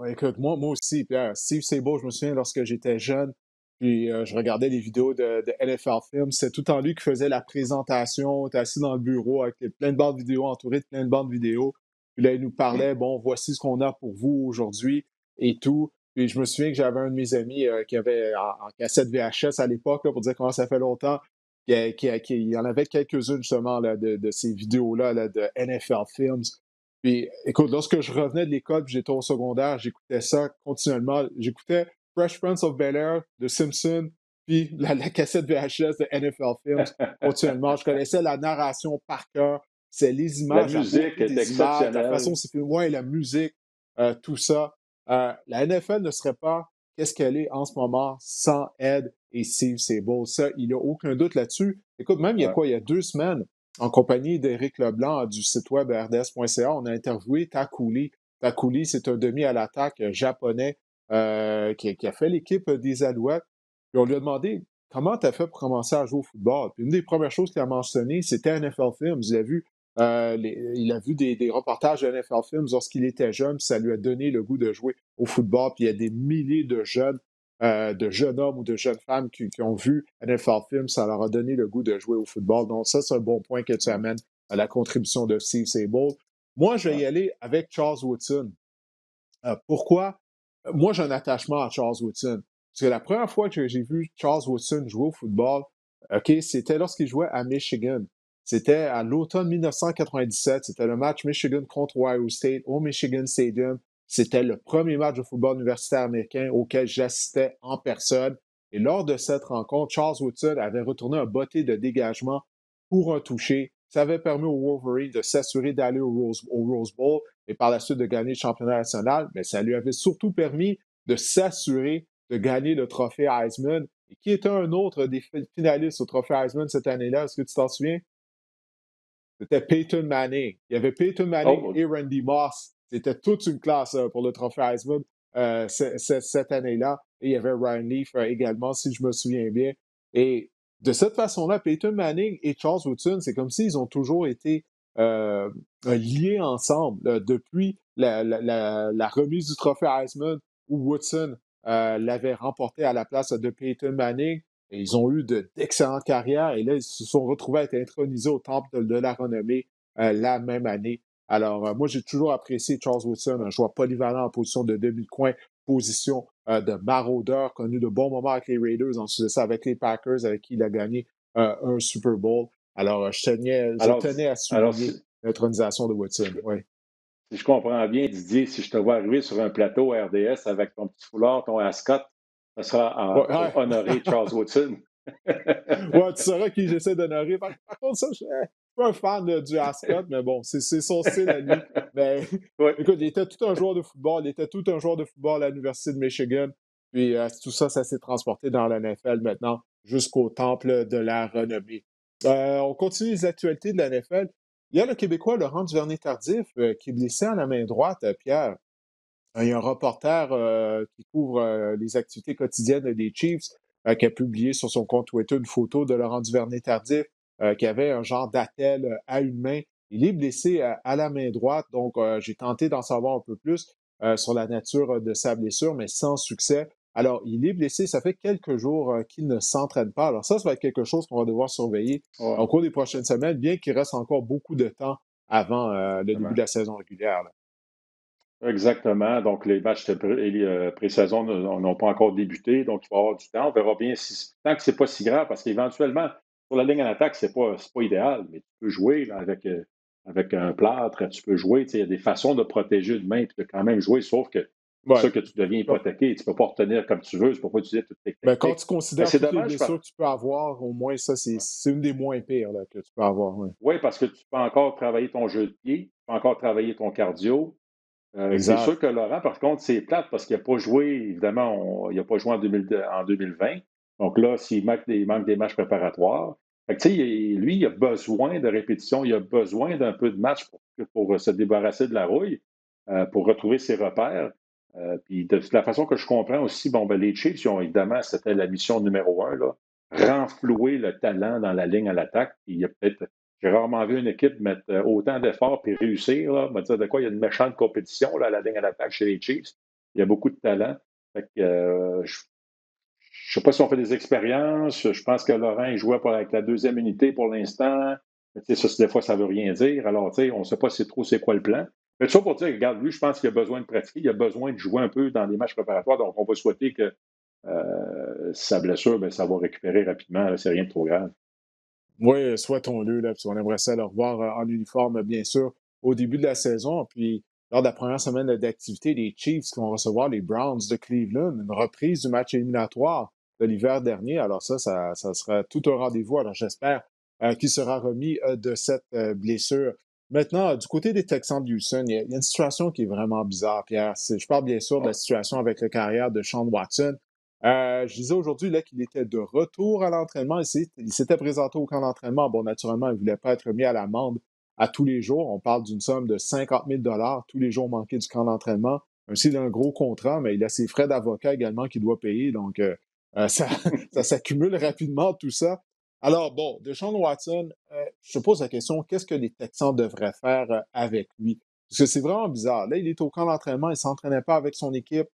Speaker 1: Écoute, moi aussi, Pierre. Steve Sable, je me souviens lorsque j'étais jeune, puis je regardais les vidéos de NFL Films, c'est tout le temps lui qui faisait la présentation, était assis dans le bureau avec plein de bandes vidéo, entouré de plein de bandes vidéo. Puis là, il nous parlait, bon, voici ce qu'on a pour vous aujourd'hui et tout. Puis je me souviens que j'avais un de mes amis qui avait en cassette VHS à l'époque, là, pour dire comment ça fait longtemps, qui y en avait quelques-unes justement là, de ces vidéos-là là, de NFL Films. Puis, écoute, lorsque je revenais de l'école, puis j'étais au secondaire, j'écoutais ça continuellement. J'écoutais Fresh Prince of Bel-Air de Simpson, puis la cassette VHS de NFL Films continuellement. Je connaissais la narration par cœur. C'est les
Speaker 2: La
Speaker 1: images, la
Speaker 2: musique
Speaker 1: beauté
Speaker 2: est
Speaker 1: des images, la façon
Speaker 2: exceptionnelle.
Speaker 1: dont c'est filmé, ouais, la musique, tout ça. La NFL ne serait pas qu'est-ce qu'elle est en ce moment sans Ed et Steve Sable. Ça, il n'y a aucun doute là-dessus. Écoute, même il y a
Speaker 2: Ouais.
Speaker 1: quoi? Il y a 2 semaines, en compagnie d'Éric Leblanc du site web rds.ca, on a interviewé Takouli. Takouli, c'est un demi à l'attaque japonais qui a fait l'équipe des Alouettes. Puis on lui a demandé comment tu as fait pour commencer à jouer au football. Puis une des premières choses qu'il a mentionné, c'était NFL Films. Il a vu des reportages de NFL Films lorsqu'il était jeune, puis ça lui a donné le goût de jouer au football. Puis il y a des milliers de jeunes hommes ou de jeunes femmes qui ont vu NFL Films, ça leur a donné le goût de jouer au football. Donc ça, c'est un bon point que tu
Speaker 2: Ouais,
Speaker 1: amènes à la contribution de Steve Sable. Moi, je vais
Speaker 2: ouais.
Speaker 1: y aller avec Charles Woodson. Pourquoi? Moi, j'ai un attachement à Charles Woodson. Parce que la première fois que j'ai vu Charles Woodson jouer au football, OK, c'était lorsqu'il jouait à Michigan. C'était à l'automne 1997. C'était le match Michigan contre Ohio State au Michigan Stadium. C'était le premier match de football universitaire américain auquel j'assistais en personne. Et lors de cette rencontre, Charles Woodson avait retourné un botté de dégagement pour un toucher. Ça avait permis aux Wolverines de s'assurer d'aller au Rose Bowl et par la suite de gagner le championnat national, mais ça lui avait surtout permis de s'assurer de gagner le trophée Heisman. Et qui était un autre des finalistes au trophée Heisman cette année-là? Est-ce que tu t'en souviens? C'était Peyton Manning. Il y avait Peyton Manning
Speaker 2: Oh,
Speaker 1: et Randy Moss. C'était toute une classe pour le trophée Heisman cette année-là. Et il y avait Ryan Leaf également, si je me souviens bien. Et de cette façon-là, Peyton Manning et Charles Woodson, c'est comme s'ils ont toujours été liés ensemble depuis la remise du trophée Heisman où Woodson l'avait remporté à la place de Peyton Manning. Et ils ont eu d'excellentes carrières et là, ils se sont retrouvés à être intronisés au temple de la renommée la même année. Alors, moi, j'ai toujours apprécié Charles Woodson, un joueur polyvalent en position de demi-coin, position de maraudeur, connu de bons moments avec les Raiders, ensuite de ça avec les Packers, avec qui il a gagné un Super Bowl. Alors, je
Speaker 2: alors,
Speaker 1: tenais à
Speaker 2: alors
Speaker 1: souligner l'intronisation de Woodson. Oui.
Speaker 2: si je comprends bien, Didier, si je te vois arriver sur un plateau RDS avec ton petit foulard, ton ascot, ça sera
Speaker 1: Ouais,
Speaker 2: pour honorer Charles Woodson.
Speaker 1: ouais, tu sauras qui j'essaie d'honorer. Par contre, ça, je suis pas un fan du Ascot, mais bon, c'est son style à lui. Mais
Speaker 2: Oui.
Speaker 1: écoute, il était tout un joueur de football. Il était tout un joueur de football à l'Université de Michigan. Puis tout ça, ça s'est transporté dans la NFL maintenant jusqu'au temple de la renommée. On continue les actualités de la NFL. Il y a le Québécois Laurent Duvernay-Tardif qui est blessé à la main droite, Pierre. Il y a un reporter qui couvre les activités quotidiennes des Chiefs qui a publié sur son compte Twitter une photo de Laurent Duvernay-Tardif qui avait un genre d'attel à une main. Il est blessé à la main droite, donc j'ai tenté d'en savoir un peu plus sur la nature de sa blessure, mais sans succès. Alors, il est blessé, ça fait quelques jours qu'il ne s'entraîne pas. Alors ça va être quelque chose qu'on va devoir surveiller
Speaker 2: Ouais,
Speaker 1: au cours des prochaines semaines, bien qu'il reste encore beaucoup de temps avant le début de
Speaker 2: exactement.
Speaker 1: la saison régulière. Là.
Speaker 2: Exactement. Donc, les matchs de pré-saison n'ont pas encore débuté, donc il va y avoir du temps. On verra bien si, tant que c'est pas si grave, parce qu'éventuellement, sur la ligne en attaque, c'est pas idéal, mais tu peux jouer là, avec un plâtre, tu peux jouer. Tu sais, il y a des façons de protéger une main et de quand même jouer, sauf que c'est
Speaker 1: Ouais.
Speaker 2: sûr que tu deviens hypothéqué. Tu ne peux pas retenir comme tu veux, tu ne peux pas utiliser toutes tes
Speaker 1: Ben, quand
Speaker 2: techniques.
Speaker 1: tu
Speaker 2: Mais
Speaker 1: considères
Speaker 2: c'est
Speaker 1: toutes les
Speaker 2: dommage
Speaker 1: blessures
Speaker 2: parce
Speaker 1: que tu peux avoir, au moins, ça, c'est une des moins pires là, que tu peux avoir. Ouais.
Speaker 2: oui, parce que tu peux encore travailler ton jeu de pied, tu peux encore travailler ton cardio. C'est
Speaker 1: Exact.
Speaker 2: sûr que Laurent, par contre, c'est plate parce qu'il n'a pas joué, évidemment, il n'a pas joué en 2020. Donc là, il manque des matchs préparatoires. Fait que, tu sais, lui, il a besoin de répétition, il a besoin d'un peu de match pour se débarrasser de la rouille, pour retrouver ses repères. Puis de la façon que je comprends aussi, bon, ben, les Chiefs, évidemment, c'était la mission numéro un, là, renflouer le talent dans la ligne à l'attaque. Puis il y a peut-être j'ai rarement vu une équipe mettre autant d'efforts et réussir. Là. On va dire de quoi il y a une méchante compétition là, à la ligne à l'attaque chez les Chiefs. Il y a beaucoup de talent. Fait que, je ne sais pas si on fait des expériences. Je pense que Laurent il jouait avec la deuxième unité pour l'instant. Mais, ça, des fois, ça ne veut rien dire. Alors, on ne sait pas trop c'est quoi le plan. Mais tout ça pour dire, regarde, lui, je pense qu'il a besoin de pratiquer. Il a besoin de jouer un peu dans les matchs préparatoires. Donc, on va souhaiter que sa blessure, ben, ça va récupérer rapidement. C'est rien de trop grave.
Speaker 1: Oui, souhaitons-le, là, parce qu'on aimerait ça le revoir en uniforme, bien sûr, au début de la saison. Puis, lors de la première semaine d'activité, les Chiefs qui vont recevoir les Browns de Cleveland, une reprise du match éliminatoire de l'hiver dernier. Alors ça sera tout un rendez-vous. Alors, j'espère qu'il sera remis de cette blessure. Maintenant, du côté des Texans de Houston, il y a une situation qui est vraiment bizarre, Pierre. Je parle bien sûr de la situation avec la carrière de Sean Watson. Je disais aujourd'hui là, qu'il était de retour à l'entraînement. Il s'était présenté au camp d'entraînement. Bon, naturellement, il ne voulait pas être mis à l'amende à tous les jours. On parle d'une somme de 50 000 tous les jours manqués du camp d'entraînement. Ainsi, il a un gros contrat, mais il a ses frais d'avocat également qu'il doit payer. Donc, ça, ça s'accumule rapidement, tout ça. Alors, bon, Deshaun Watson, je te pose la question, qu'est-ce que les Texans devraient faire avec lui? Parce que c'est vraiment bizarre. Là, il est au camp d'entraînement, il ne s'entraînait pas avec son équipe.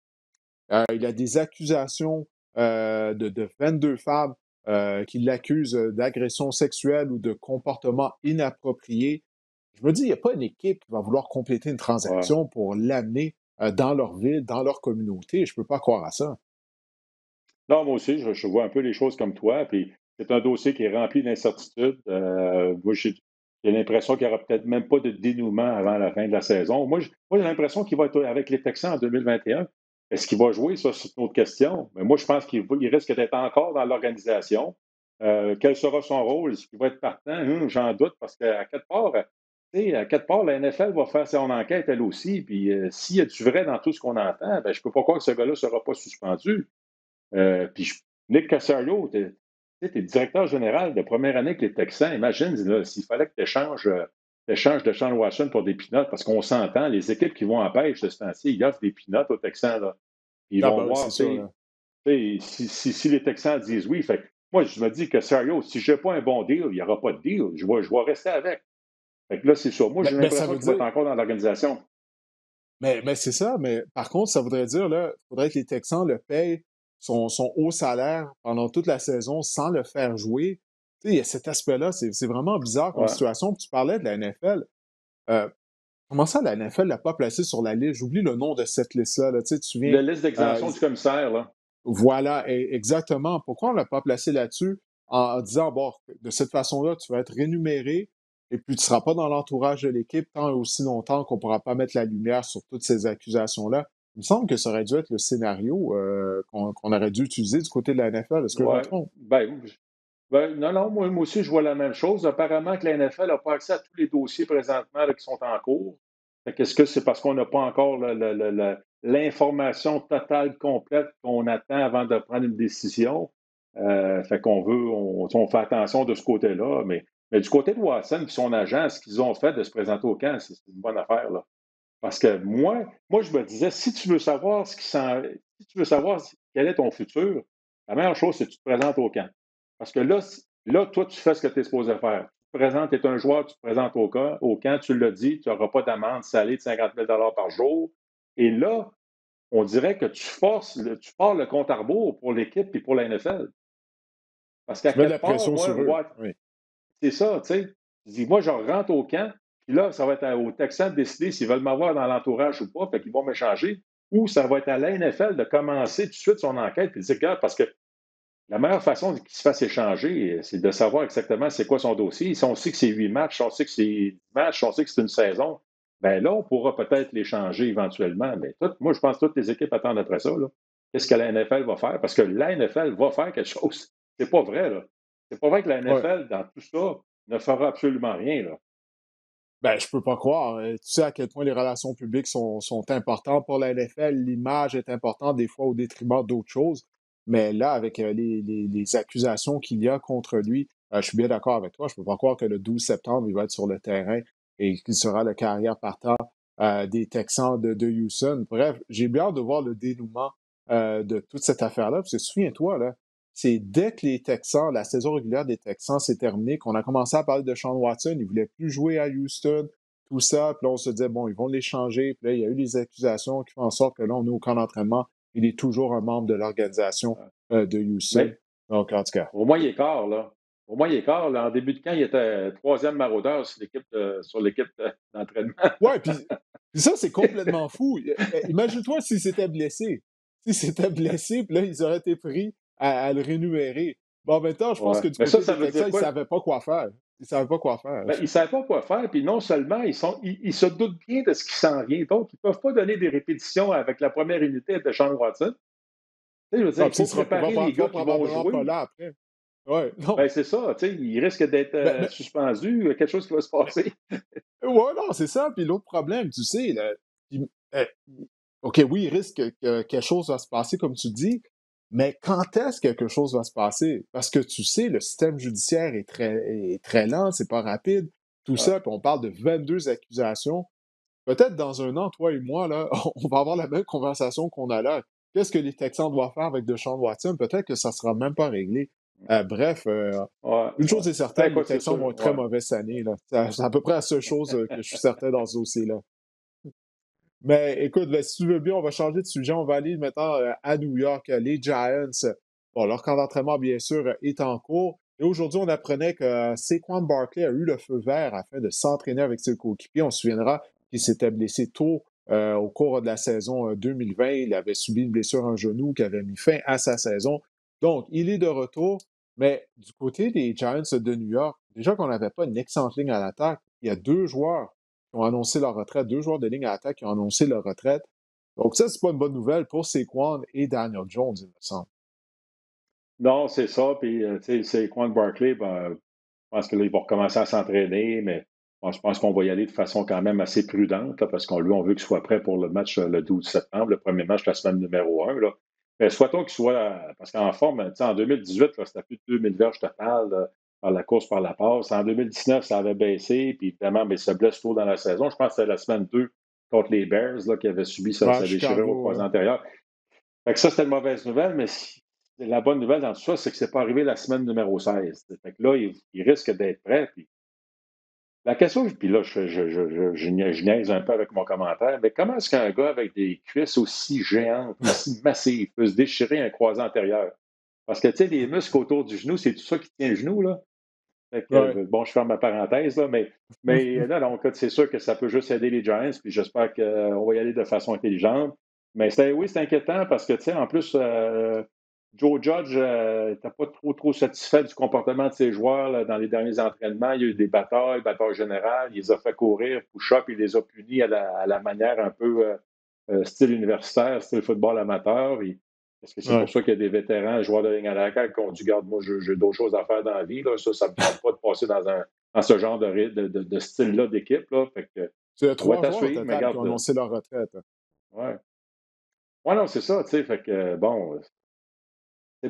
Speaker 1: Il a des accusations de 22 femmes qui l'accusent d'agression sexuelle ou de comportement inapproprié. Je me dis, il n'y a pas une équipe qui va vouloir compléter une
Speaker 2: Ouais.
Speaker 1: transaction pour l'amener dans leur ville, dans leur communauté. Je ne peux pas croire à ça.
Speaker 2: Non, moi aussi, je vois un peu les choses comme toi. Puis c'est un dossier qui est rempli d'incertitudes. Moi, j'ai l'impression qu'il n'y aura peut-être même pas de dénouement avant la fin de la saison. Moi, j'ai l'impression qu'il va être avec les Texans en 2021. Est-ce qu'il va jouer? Ça, c'est une autre question. Mais moi, je pense il risque d'être encore dans l'organisation. Quel sera son rôle? Est-ce qu'il va être partant? J'en doute parce qu'à quelque part, tu sais, à quelque part, la NFL va faire son enquête elle aussi. Puis s'il y a du vrai dans tout ce qu'on entend, ben, je ne peux pas croire que ce gars-là ne sera pas suspendu. Nick Casario, tu es directeur général de première année avec les Texans. Imagine là, s'il fallait que tu échanges de Sean Watson pour des peanuts, parce qu'on s'entend, les équipes qui vont en pêche de ce temps-ci, ils offrent des peanuts aux Texans. Là. Ils
Speaker 1: Ah
Speaker 2: vont
Speaker 1: ben oui, c'est
Speaker 2: voir,
Speaker 1: sûr, là.
Speaker 2: si les Texans disent oui. Fait, moi, je me dis que Casario, si je n'ai pas un bon deal, il n'y aura pas de deal. Je vais rester avec. Fait que là, c'est ça. Moi, j'ai
Speaker 1: Mais ça
Speaker 2: l'impression
Speaker 1: veut
Speaker 2: qu'il va être
Speaker 1: dire,
Speaker 2: encore dans l'organisation.
Speaker 1: mais c'est ça, mais par contre, ça voudrait dire, là, il faudrait que les Texans le payent son haut salaire pendant toute la saison sans le faire jouer. Tu sais, il y a cet aspect-là, c'est vraiment bizarre comme
Speaker 2: Ouais.
Speaker 1: situation. Puis tu parlais de la NFL. Euh, Comment ça, la NFL ne l'a pas placé sur la liste? J'oublie le nom de cette liste-là. Là. Tu sais, tu te souviens,
Speaker 2: La liste
Speaker 1: euh,
Speaker 2: d'exemption du commissaire, là.
Speaker 1: voilà, exactement. Pourquoi on ne l'a pas placé là-dessus en disant, bon, de cette façon-là, tu vas être rémunéré et puis tu ne seras pas dans l'entourage de l'équipe tant et aussi longtemps qu'on ne pourra pas mettre la lumière sur toutes ces accusations-là. Il me semble que ça aurait dû être le scénario qu'on aurait dû utiliser du côté de la NFL. Est-ce que je me
Speaker 2: Ouais.
Speaker 1: trompe?
Speaker 2: Non, non, moi aussi, je vois la même chose. Apparemment que la NFL n'a pas accès à tous les dossiers présentement là, qui sont en cours. Est-ce que c'est parce qu'on n'a pas encore l'information totale, complète qu'on attend avant de prendre une décision? Fait qu'on on fait attention de ce côté-là. Mais du côté de Watson et son agent, ce qu'ils ont fait de se présenter au camp, c'est une bonne affaire, là. Parce que moi, je me disais, si tu veux savoir si tu veux savoir quel est ton futur, la meilleure chose, c'est que tu te présentes au camp. Parce que là, toi, tu fais ce que tu es supposé faire. Tu te présentes, tu es un joueur, tu te présentes au camp, tu l'as dit, tu n'auras pas d'amende salée de 50 000 par jour. Et là, on dirait que tu pars le compte à rebours pour l'équipe et pour la NFL. Parce qu'à
Speaker 1: Tu mets de la
Speaker 2: quelque part,
Speaker 1: pression sur eux.
Speaker 2: moi,
Speaker 1: Oui.
Speaker 2: c'est ça, tu sais. Je dis, moi, je rentre au camp, puis là, ça va être aux Texans de décider s'ils veulent m'avoir dans l'entourage ou pas, fait qu'ils vont m'échanger. Ou ça va être à la NFL de commencer tout de suite son enquête, puis de dire, regarde, parce que la meilleure façon qu'il se fasse échanger, c'est de savoir exactement c'est quoi son dossier. Si on sait que c'est 8 matchs, si on sait que c'est 10 matchs, si on sait que c'est une saison, ben là, on pourra peut-être l'échanger éventuellement. Mais moi, je pense que toutes les équipes attendent après ça, là. Qu'est-ce que la NFL va faire? Parce que la NFL va faire quelque chose. C'est pas vrai, là. C'est pas vrai que la
Speaker 1: Ouais.
Speaker 2: NFL, dans tout ça, ne fera absolument rien, là.
Speaker 1: Ben, je peux pas croire. Tu sais à quel point les relations publiques sont importantes pour la NFL. L'image est importante, des fois au détriment d'autres choses. Mais là, avec les accusations qu'il y a contre lui, je suis bien d'accord avec toi. Je peux pas croire que le 12 septembre, il va être sur le terrain et qu'il sera le carrière partant des Texans de Houston. Bref, j'ai bien hâte de voir le dénouement de toute cette affaire-là. Parce que souviens-toi, là, c'est dès que les Texans, la saison régulière des Texans s'est terminée, qu'on a commencé à parler de Sean Watson. Il ne voulait plus jouer à Houston, tout ça. Puis là, on se disait, bon, ils vont l'échanger. Puis là, il y a eu les accusations qui font en sorte que là, on est au camp d'entraînement. Il est toujours un membre de l'organisation de Houston.
Speaker 2: Mais
Speaker 1: Donc, en tout cas.
Speaker 2: au moins, il est quart, là. Au moins, il est quart, là. En début de camp, il était troisième maraudeur sur l'équipe d'entraînement.
Speaker 1: Ouais, puis ça, c'est complètement fou. Imagine-toi s'il s'était blessé. S'il s'était blessé, puis là, ils auraient été pris à le rémunérer. Bon, en même temps, je pense
Speaker 2: Ouais.
Speaker 1: que du
Speaker 2: Mais ça,
Speaker 1: côté
Speaker 2: ça
Speaker 1: des
Speaker 2: veut
Speaker 1: Texans,
Speaker 2: dire
Speaker 1: ils ne
Speaker 2: quoi?
Speaker 1: savaient pas quoi faire. Ils ne savaient pas quoi faire.
Speaker 2: Ben, ils ne savent pas quoi faire, puis non seulement ils se doutent bien de ce qui s'en vient, donc ils ne peuvent pas donner des répétitions avec la première unité de Sean Watson. Tu sais, je veux dire,
Speaker 1: Non,
Speaker 2: il
Speaker 1: puis il
Speaker 2: faut
Speaker 1: sera
Speaker 2: préparer les gars qui vont
Speaker 1: probablement pas
Speaker 2: jouer.
Speaker 1: là après. Ouais, non.
Speaker 2: Ben, c'est ça, tu sais, il risque d'être
Speaker 1: Mais, mais,
Speaker 2: suspendu, quelque chose qui va se
Speaker 1: mais-
Speaker 2: passer.
Speaker 1: ouais, non, c'est ça. Puis l'autre problème, tu sais, là, puis, OK, oui, il risque que quelque chose va se passer, comme tu dis, Mais quand est-ce que quelque chose va se passer? Parce que tu sais, le système judiciaire est très lent, c'est pas rapide, tout
Speaker 2: Ouais.
Speaker 1: ça, puis on parle de 22 accusations. Peut-être dans un an, toi et moi, là, on va avoir la même conversation qu'on a là. Qu'est-ce que les Texans doivent faire avec Deshaun Watson? Peut-être que ça sera même pas réglé. Bref,
Speaker 2: Ouais,
Speaker 1: une
Speaker 2: ouais.
Speaker 1: chose est
Speaker 2: Ben,
Speaker 1: certaine, les
Speaker 2: écoute, c'est
Speaker 1: Texans
Speaker 2: sûr.
Speaker 1: vont être très
Speaker 2: Ouais.
Speaker 1: mauvais cette année, là. C'est à peu près la seule chose que je suis certain dans ce dossier-là. Mais écoute, ben, si tu veux bien, on va changer de sujet. On va aller maintenant à New York. Les Giants, bon, leur camp d'entraînement, bien sûr, est en cours. Et aujourd'hui, on apprenait que Saquon Barkley a eu le feu vert afin de s'entraîner avec ses coéquipiers. On se souviendra qu'il s'était blessé tôt au cours de la saison 2020. Il avait subi une blessure à un genou qui avait mis fin à sa saison. Donc, il est de retour. Mais du côté des Giants de New York, déjà qu'on n'avait pas une excellente ligne à l'attaque, il y a deux joueurs qui ont annoncé leur retraite, deux joueurs de ligne à attaque qui ont annoncé leur retraite. Donc ça, c'est pas une bonne nouvelle pour Saquon et Daniel Jones, il me semble.
Speaker 2: Non, c'est ça. Puis, tu sais, c'est Quan Barkley, ben, je pense que là, il va recommencer à s'entraîner, mais bon, je pense qu'on va y aller de façon quand même assez prudente, là, parce qu'on lui, on veut qu'il soit prêt pour le match le 12 septembre, le premier match de la semaine numéro 1. Là. Mais souhaitons qu'il soit, parce qu'en forme, tu sais, en 2018, là, c'était plus de 2000 verges total par la course, par la passe. En 2019, ça avait baissé, puis évidemment, ben, il se blesse tôt dans la saison. Je pense que c'était la semaine 2 contre les Bears, là, qui avait subi
Speaker 1: Ouais,
Speaker 2: sa déchirure au
Speaker 1: Chicago,
Speaker 2: croisé antérieur. Fait que ça, c'était une mauvaise nouvelle, mais la bonne nouvelle dans tout ça, c'est que c'est pas arrivé la semaine numéro 16. Fait que là, il risque d'être prêt. Puis la question, puis là, je niaise un peu avec mon commentaire, mais comment est-ce qu'un gars avec des cuisses aussi géantes, aussi massives, peut se déchirer un croisé antérieur? Parce que, tu sais, les muscles autour du genou, c'est tout ça qui tient le genou, là. Fait que,
Speaker 1: ouais.
Speaker 2: bon, je ferme ma parenthèse, là, mais là, donc, c'est sûr que ça peut juste aider les Giants, puis j'espère qu'on va y aller de façon intelligente. Mais oui, c'est inquiétant parce que, tu sais, en plus, Joe Judge n'était pas trop satisfait du comportement de ses joueurs là, dans les derniers entraînements. Il y a eu des batailles générales. Il les a fait courir, push-up, il les a punis à la manière un peu style universitaire, style football amateur. Est-ce que c'est pour
Speaker 1: Ouais.
Speaker 2: ça qu'il y a des vétérans, joueurs de ligne à la CAQ qui ont dit, garde, moi, j'ai d'autres choses à faire dans la vie. Là. Ça ne me tente pas de passer dans ce genre de style-là d'équipe. Là. Fait que,
Speaker 1: C'est
Speaker 2: ça va
Speaker 1: trois
Speaker 2: être à
Speaker 1: joueurs au
Speaker 2: suivre, mais
Speaker 1: total qui ont
Speaker 2: garde.
Speaker 1: annoncé leur retraite.
Speaker 2: Ouais. Ouais, non, c'est ça, tu sais. Fait que, bon,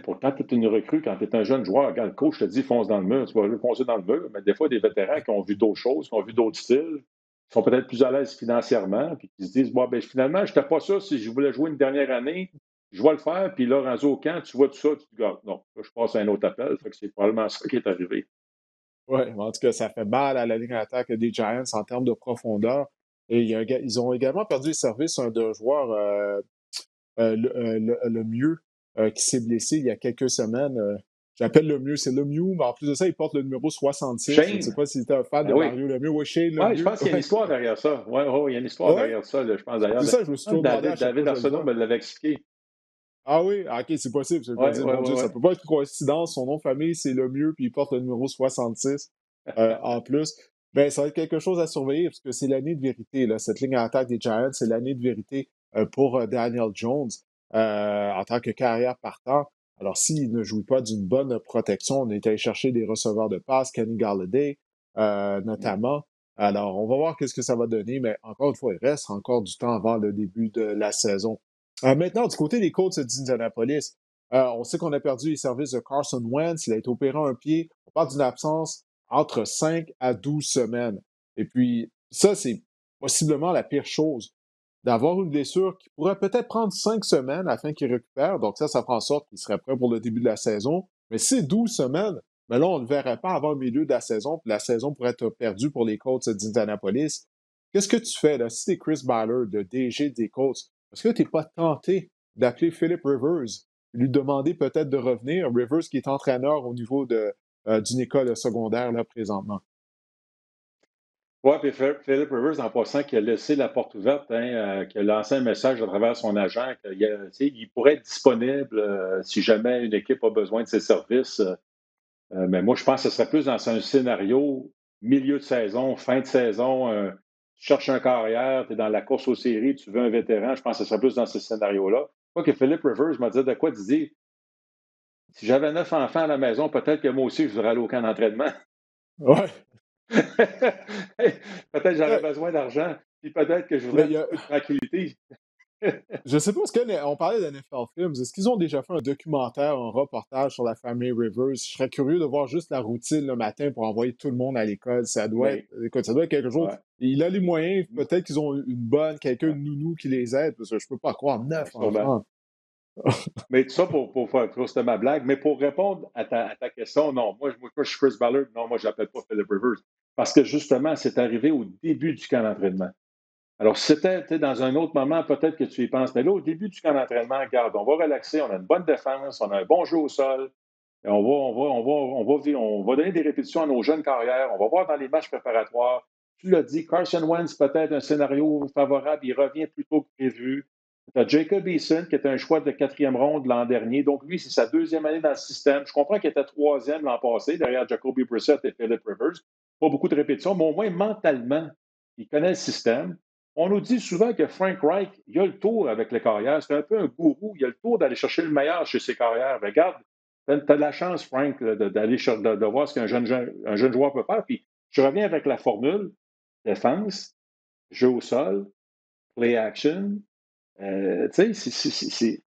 Speaker 2: pour quand tu es une recrue, quand tu es un jeune joueur, regarde, le coach te dit fonce dans le mur, tu vas aller foncer dans le mur. Mais des fois, des vétérans qui ont vu d'autres choses, qui ont vu d'autres styles, qui sont peut-être plus à l'aise financièrement, puis qui se disent bon, ben, finalement, je n'étais pas sûr si je voulais jouer une dernière année, je vais le faire, puis là, rendu au camp, tu vois tout ça, tu te dis, ah, non, là, je passe à un autre appel. Fait que c'est probablement ça qui est arrivé.
Speaker 1: Ouais, en tout cas, ça fait mal à la ligne d'attaque des Giants en termes de profondeur. Et ils ont également perdu les services d'un joueur, le mieux, qui s'est blessé il y a quelques semaines. J'appelle le mieux, c'est le mieux, mais en plus de ça, il porte le numéro 66. Je ne sais
Speaker 2: Shane,
Speaker 1: pas si tu es un fan
Speaker 2: ben
Speaker 1: de
Speaker 2: oui.
Speaker 1: Mario Lemieux. Oui, Shane
Speaker 2: Ouais, je
Speaker 1: Lemieux.
Speaker 2: pense qu'il y a une histoire derrière ça. Oui, il y a une histoire
Speaker 1: Ouais,
Speaker 2: derrière ça, là, je pense d'ailleurs.
Speaker 1: c'est ça, je me suis toujours demandé à chaque fois
Speaker 2: David
Speaker 1: que je le
Speaker 2: Arsenault
Speaker 1: vois.
Speaker 2: me l'avait expliqué.
Speaker 1: Ah oui? Ah, OK, c'est possible. Je
Speaker 2: Oui,
Speaker 1: me disais,
Speaker 2: oui,
Speaker 1: mon
Speaker 2: oui,
Speaker 1: Dieu,
Speaker 2: oui.
Speaker 1: ça peut pas être une coïncidence. Son nom de famille, c'est le mieux, puis il porte le numéro 66 en plus. Ben, ça va être quelque chose à surveiller parce que c'est l'année de vérité, là. Cette ligne à attaque des Giants, c'est l'année de vérité pour Daniel Jones en tant que carrière partant. Alors, s'il ne joue pas d'une bonne protection, on est allé chercher des receveurs de passe, Kenny Galladay, notamment. Alors, on va voir qu'est-ce que ça va donner, mais encore une fois, il reste encore du temps avant le début de la saison. Maintenant, du côté des Colts d'Indianapolis, on sait qu'on a perdu les services de Carson Wentz. Il a été opéré à un pied. On parle d'une absence entre 5 à 12 semaines. Et puis, ça, c'est possiblement la pire chose. D'avoir une blessure qui pourrait peut-être prendre 5 semaines afin qu'il récupère. Donc, ça fera en sorte qu'il serait prêt pour le début de la saison. Mais si c'est 12 semaines, mais là, on ne le verrait pas avant le milieu de la saison, puis la saison pourrait être perdue pour les Colts d'Indianapolis. Qu'est-ce que tu fais là? Si t'es Chris Ballard, le DG des Colts, est-ce que tu n'es pas tenté d'appeler Philip Rivers, lui demander peut-être de revenir? Rivers qui est entraîneur au niveau d'une école secondaire là, présentement.
Speaker 2: Oui, puis Philip Rivers, en passant, qui a laissé la porte ouverte, hein, qui a lancé un message à travers son agent, il pourrait être disponible si jamais une équipe a besoin de ses services. Mais moi, je pense que ce serait plus dans un scénario milieu de saison, fin de saison, tu cherches un carrière, tu es dans la course aux séries, tu veux un vétéran. Je pense que ce serait plus dans ce scénario-là. Moi, que Philip Rivers m'a dit de quoi Didier, si j'avais 9 enfants à la maison, peut-être que moi aussi, je voudrais aller au camp d'entraînement.
Speaker 1: Ouais.
Speaker 2: Peut-être que j'aurais
Speaker 1: Ouais.
Speaker 2: besoin d'argent, puis peut-être que je voudrais
Speaker 1: Mais
Speaker 2: un petit peu de tranquillité.
Speaker 1: Je sais pas, on parlait d'NFL Films, est-ce qu'ils ont déjà fait un documentaire, un reportage sur la famille Rivers? Je serais curieux de voir juste la routine le matin pour envoyer tout le monde à l'école.
Speaker 2: Mais,
Speaker 1: Écoute, ça doit être quelque chose.
Speaker 2: ouais.
Speaker 1: Il a les moyens, peut-être qu'ils ont quelqu'un de
Speaker 2: Ouais,
Speaker 1: nounou qui les aide, parce que je peux pas croire,
Speaker 2: ouais,
Speaker 1: 9
Speaker 2: sûrement.
Speaker 1: enfants.
Speaker 2: Mais tout ça c'était ma blague. Mais pour répondre à ta question, non, moi, je suis Chris Ballard. Non, moi, je l'appelle pas Philip Rivers. Parce que justement, c'est arrivé au début du camp d'entraînement. Alors, si c'était tu sais, dans un autre moment, peut-être que tu y penses. Mais là, au début du camp d'entraînement, regarde, on va relaxer, on a une bonne défense, on a un bon jeu au sol. Et on va donner des répétitions à nos jeunes carrières. On va voir dans les matchs préparatoires. Tu l'as dit, Carson Wentz, peut-être un scénario favorable, il revient plus tôt que prévu. Tu as Jacob Eason, qui était un choix de quatrième ronde l'an dernier. Donc, lui, c'est sa deuxième année dans le système. Je comprends qu'il était troisième l'an passé, derrière Jacoby Brissett et Philip Rivers. Pas beaucoup de répétitions, mais au moins mentalement, il connaît le système. On nous dit souvent que Frank Reich, il a le tour avec les carrières. C'est un peu un gourou. Il a le tour d'aller chercher le meilleur chez ses carrières. Regarde, tu as de la chance, Frank, d'aller de voir ce un jeune joueur peut faire. Puis je reviens avec la formule défense, jeu au sol, play action. Tu sais, c'est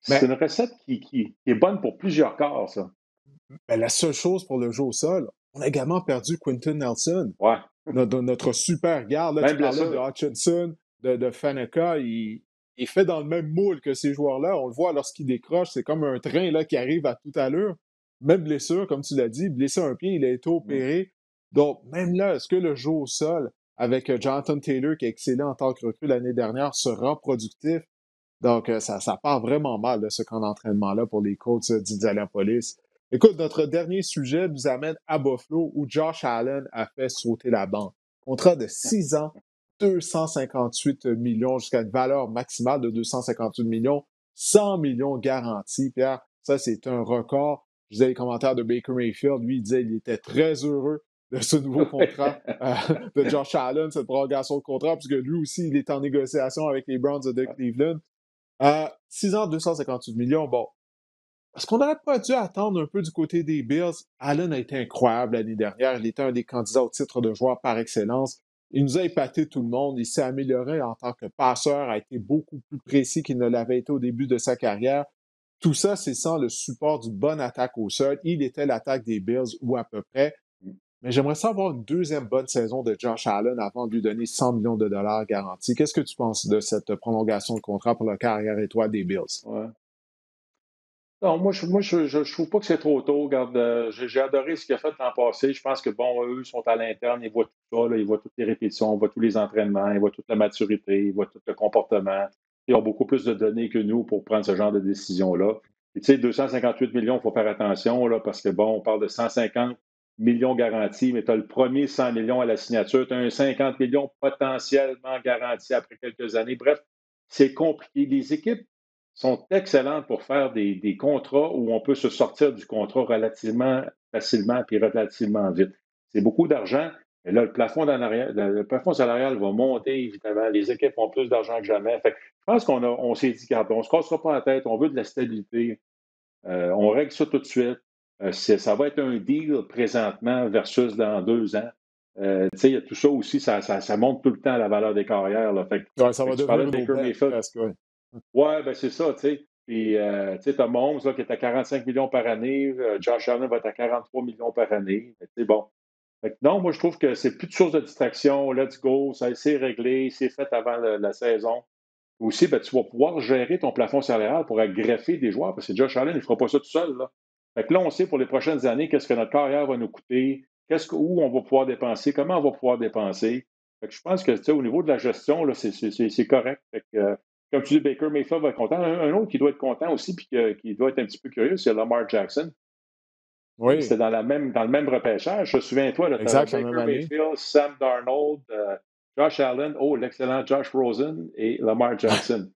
Speaker 1: Mais,
Speaker 2: une recette qui est bonne pour plusieurs corps, ça.
Speaker 1: la seule chose pour le jeu au sol, on a également perdu Quentin Nelson.
Speaker 2: Ouais.
Speaker 1: Notre super garde. Là, tu
Speaker 2: Même
Speaker 1: parlais de
Speaker 2: blessure.
Speaker 1: Hutchinson, de Faneka. Il fait dans le même moule que ces joueurs-là. On le voit lorsqu'il décroche, c'est comme un train là, qui arrive à toute allure. Même blessure, comme tu l'as dit, blessé un pied, il a été
Speaker 2: Mm.
Speaker 1: opéré. Donc, même là, est-ce que le jeu au sol, avec Jonathan Taylor, qui est excellent en tant que recrue l'année dernière, sera productif? Donc, ça part vraiment mal, là, ce camp d'entraînement-là pour les coachs d'Indianapolis. Écoute, notre dernier sujet nous amène à Buffalo, où Josh Allen a fait sauter la banque. Contrat de 6 ans, 258 millions, jusqu'à une valeur maximale de 258 millions, 100 millions garantis. Pierre, ça, c'est un record. Je disais les commentaires de Baker Mayfield. Lui, il disait qu'il était très heureux de ce nouveau contrat de Josh Allen, cette prolongation de contrat, puisque lui aussi, il est en négociation avec les Browns de Cleveland. 6 ans, 258 millions. Bon, est-ce qu'on n'aurait pas dû attendre un peu du côté des Bills? Allen a été incroyable l'année dernière. Il était un des candidats au titre de joueur par excellence. Il nous a épaté tout le monde. Il s'est amélioré en tant que passeur, a été beaucoup plus précis qu'il ne l'avait été au début de sa carrière. Tout ça, c'est sans le support d'une bonne attaque au sol. Il était l'attaque des Bills, ou à peu près. Mais j'aimerais savoir une deuxième bonne saison de Josh Allen avant de lui donner 100 millions de dollars garantis. Qu'est-ce que tu penses de cette prolongation de contrat pour la carrière étoile des Bills?
Speaker 2: Ouais. Non, je trouve pas que c'est trop tôt. Regarde, j'ai adoré ce qu'il a fait l'an passé. Je pense que, bon, eux sont à l'interne, ils voient tout ça, là, ils voient toutes les répétitions, ils voient tous les entraînements, ils voient toute la maturité, ils voient tout le comportement. Ils ont beaucoup plus de données que nous pour prendre ce genre de décision-là. Et tu sais, 258 millions, il faut faire attention, là, parce que, bon, on parle de 150 millions garantis, mais tu as le premier 100 millions à la signature, tu as un 50 millions potentiellement garanti après quelques années. Bref, c'est compliqué. Les équipes sont excellentes pour faire des contrats où on peut se sortir du contrat relativement facilement et relativement vite. C'est beaucoup d'argent. Et là, le plafond salarial va monter, évidemment. Les équipes ont plus d'argent que jamais. Fait que je pense on s'est dit, regarde, on ne se cassera pas la tête, on veut de la stabilité. On règle ça tout de suite. Ça va être un deal présentement versus dans 2 ans. Tu sais, il y a tout ça aussi, ça monte tout le temps la valeur des carrières. Là.
Speaker 1: Ouais, ça
Speaker 2: Fait
Speaker 1: va
Speaker 2: que tu parlais
Speaker 1: devenir
Speaker 2: de
Speaker 1: nos
Speaker 2: Baker
Speaker 1: bêtes,
Speaker 2: Mayfield.
Speaker 1: presque, ouais.
Speaker 2: Ouais, ben c'est ça, tu sais. Puis, tu sais, t'as Mahomes là, qui est à 45 millions par année. Josh Allen va être à 43 millions par année. C'est bon. Fait que non, moi, je trouve que c'est plus de source de distraction. Let's go. C'est réglé. C'est fait avant la saison. Aussi, ben, tu vas pouvoir gérer ton plafond salarial pour greffer des joueurs parce que Josh Allen, il ne fera pas ça tout seul. Là. Fait que là, on sait pour les prochaines années qu'est-ce que notre carrière va nous coûter, où on va pouvoir dépenser, comment on va pouvoir dépenser. Fait que je pense que tu sais, au niveau de la gestion, là, c'est correct. Fait que, comme tu dis, Baker Mayfield va être content. Un autre qui doit être content aussi puis qui doit être un petit peu curieux, c'est Lamar Jackson.
Speaker 1: Oui,
Speaker 2: C'était dans le même repêchage. Souviens-toi, tu as
Speaker 1: exact, la même
Speaker 2: Baker
Speaker 1: année.
Speaker 2: Mayfield, Sam Darnold, Josh Allen, oh, l'excellent Josh Rosen et Lamar Jackson.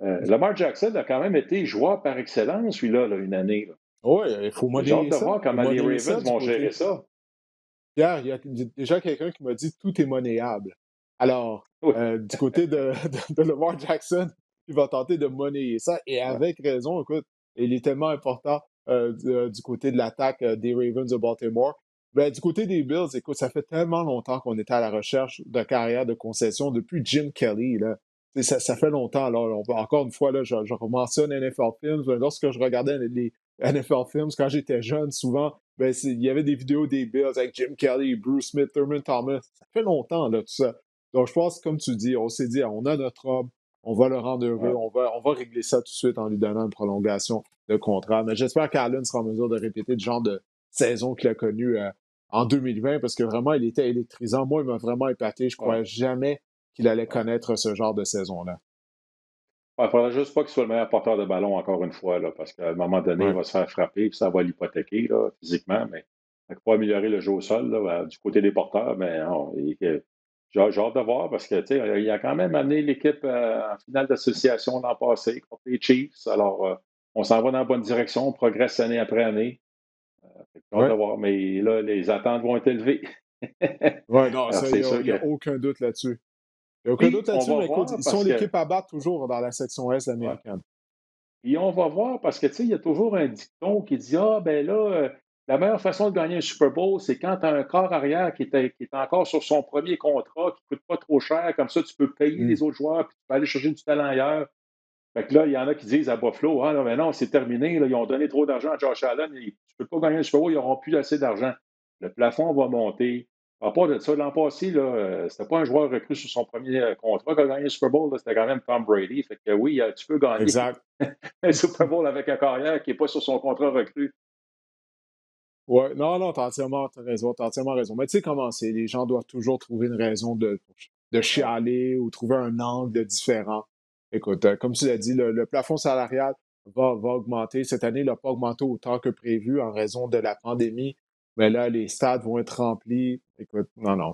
Speaker 2: Lamar Jackson a quand même été joueur par excellence, celui-là, là, une année. Là.
Speaker 1: Oui, il faut
Speaker 2: J'ai hâte
Speaker 1: monnayer
Speaker 2: de
Speaker 1: ça.
Speaker 2: voir
Speaker 1: Il faut
Speaker 2: comment les
Speaker 1: monnayer ça
Speaker 2: Ravens
Speaker 1: du
Speaker 2: vont gérer
Speaker 1: côté.
Speaker 2: ça.
Speaker 1: Hier, il y a déjà quelqu'un qui m'a dit tout est monnayable. Alors,
Speaker 2: Oui,
Speaker 1: du côté de Lamar Jackson, il va tenter de monnayer ça, et
Speaker 2: ouais.
Speaker 1: avec raison. Écoute, il est tellement important du côté de l'attaque des Ravens de Baltimore. Ben, du côté des Bills, écoute, ça fait tellement longtemps qu'on était à la recherche de carrière de concession depuis Jim Kelly, là. ça fait longtemps. Alors, encore une fois, là, je mentionne NFL Films. Lorsque je regardais les NFL Films, quand j'étais jeune, souvent, ben, il y avait des vidéos des Bills avec Jim Kelly, Bruce Smith, Thurman Thomas. Ça fait longtemps, là, tout ça. Donc, je pense, comme tu dis, on s'est dit, on a notre homme, on va le rendre heureux,
Speaker 2: Ouais.
Speaker 1: on va régler ça tout de suite en lui donnant une prolongation de contrat. Mais j'espère qu'Allen sera en mesure de répéter le genre de saison qu'il a connu en 2020 parce que vraiment, il était électrisant. Moi, il m'a vraiment épaté. Je ne
Speaker 2: Ouais.
Speaker 1: croyais jamais qu'il allait
Speaker 2: Ouais.
Speaker 1: connaître ce genre de saison-là.
Speaker 2: Il ne faudra juste pas qu'il soit le meilleur porteur de ballon encore une fois, là, parce qu'à un moment donné, il
Speaker 1: Ouais.
Speaker 2: va se faire frapper, puis ça va l'hypothéquer là, physiquement. Mais pour améliorer le jeu au sol là, du côté des porteurs, mais j'ai hâte de voir parce que il a quand même amené l'équipe en finale d'association l'an passé contre les Chiefs. Alors, on s'en va dans la bonne direction, on progresse année après année. J'ai hâte de
Speaker 1: Ouais.
Speaker 2: voir, mais là, les attentes vont être élevées.
Speaker 1: Ouais, non,
Speaker 2: Alors,
Speaker 1: ça,
Speaker 2: c'est
Speaker 1: il
Speaker 2: sûr
Speaker 1: n'y a
Speaker 2: que.
Speaker 1: aucun doute là-dessus. Il n'y a aucun
Speaker 2: Puis,
Speaker 1: doute
Speaker 2: on
Speaker 1: là-dessus,
Speaker 2: va
Speaker 1: mais écoute,
Speaker 2: voir
Speaker 1: ils sont
Speaker 2: parce que.
Speaker 1: l'équipe à battre toujours dans la section Est
Speaker 2: Ouais.
Speaker 1: américaine.
Speaker 2: Puis on va voir parce que, tu sais, il y a toujours un dicton qui dit ah, ben là, la meilleure façon de gagner un Super Bowl, c'est quand tu as un corps arrière qui est encore sur son premier contrat, qui ne coûte pas trop cher. Comme ça, tu peux payer
Speaker 1: Mm.
Speaker 2: les autres joueurs puis tu peux aller chercher du talent ailleurs. Fait que là, il y en a qui disent à Buffalo ah, non, mais non, c'est terminé. Là, ils ont donné trop d'argent à Josh Allen. Tu ne peux pas gagner un Super Bowl, ils n'auront plus assez d'argent. Le plafond va monter. À part de ça, l'an passé, là, c'était pas un joueur recru sur son premier contrat qui a gagné le Super Bowl, là, c'était quand même Tom Brady. Fait que oui, tu peux gagner
Speaker 1: Exact.
Speaker 2: un Super Bowl avec un carrière qui n'est pas sur son contrat recru.
Speaker 1: Ouais, non, non, t'as raison, t'as entièrement raison. Mais tu sais comment c'est, les gens doivent toujours trouver une raison de
Speaker 2: Ouais.
Speaker 1: chialer ou trouver un angle de différent. Écoute, comme tu l'as dit, le plafond salarial va augmenter. Cette année, il n'a pas augmenté autant que prévu en raison de la pandémie. Mais là, les stades vont être remplis. Écoute, non, non.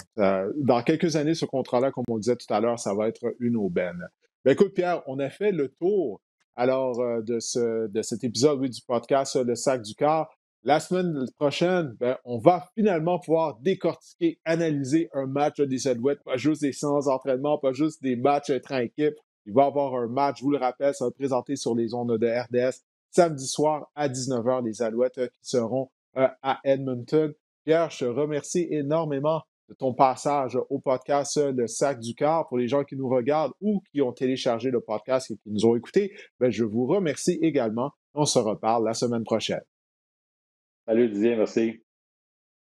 Speaker 1: Dans quelques années, ce contrat-là, comme on disait tout à l'heure, ça va être une aubaine. Ben, écoute, Pierre, on a fait le tour alors de cet épisode, oui, du podcast Le Sac du Cœur. La semaine prochaine, ben, on va finalement pouvoir décortiquer, analyser un match des Alouettes, pas juste des séances d'entraînement, pas juste des matchs intra-équipe. Il va y avoir un match, je vous le rappelle, ça va être présenté sur les ondes de RDS samedi soir à 19h, les Alouettes qui seront à Edmonton. Pierre, je te remercie énormément de ton passage au podcast Le Sac du Cœur. Pour les gens qui nous regardent ou qui ont téléchargé le podcast et qui nous ont écoutés, ben, je vous remercie également. On se reparle la semaine prochaine.
Speaker 2: Salut Didier, merci.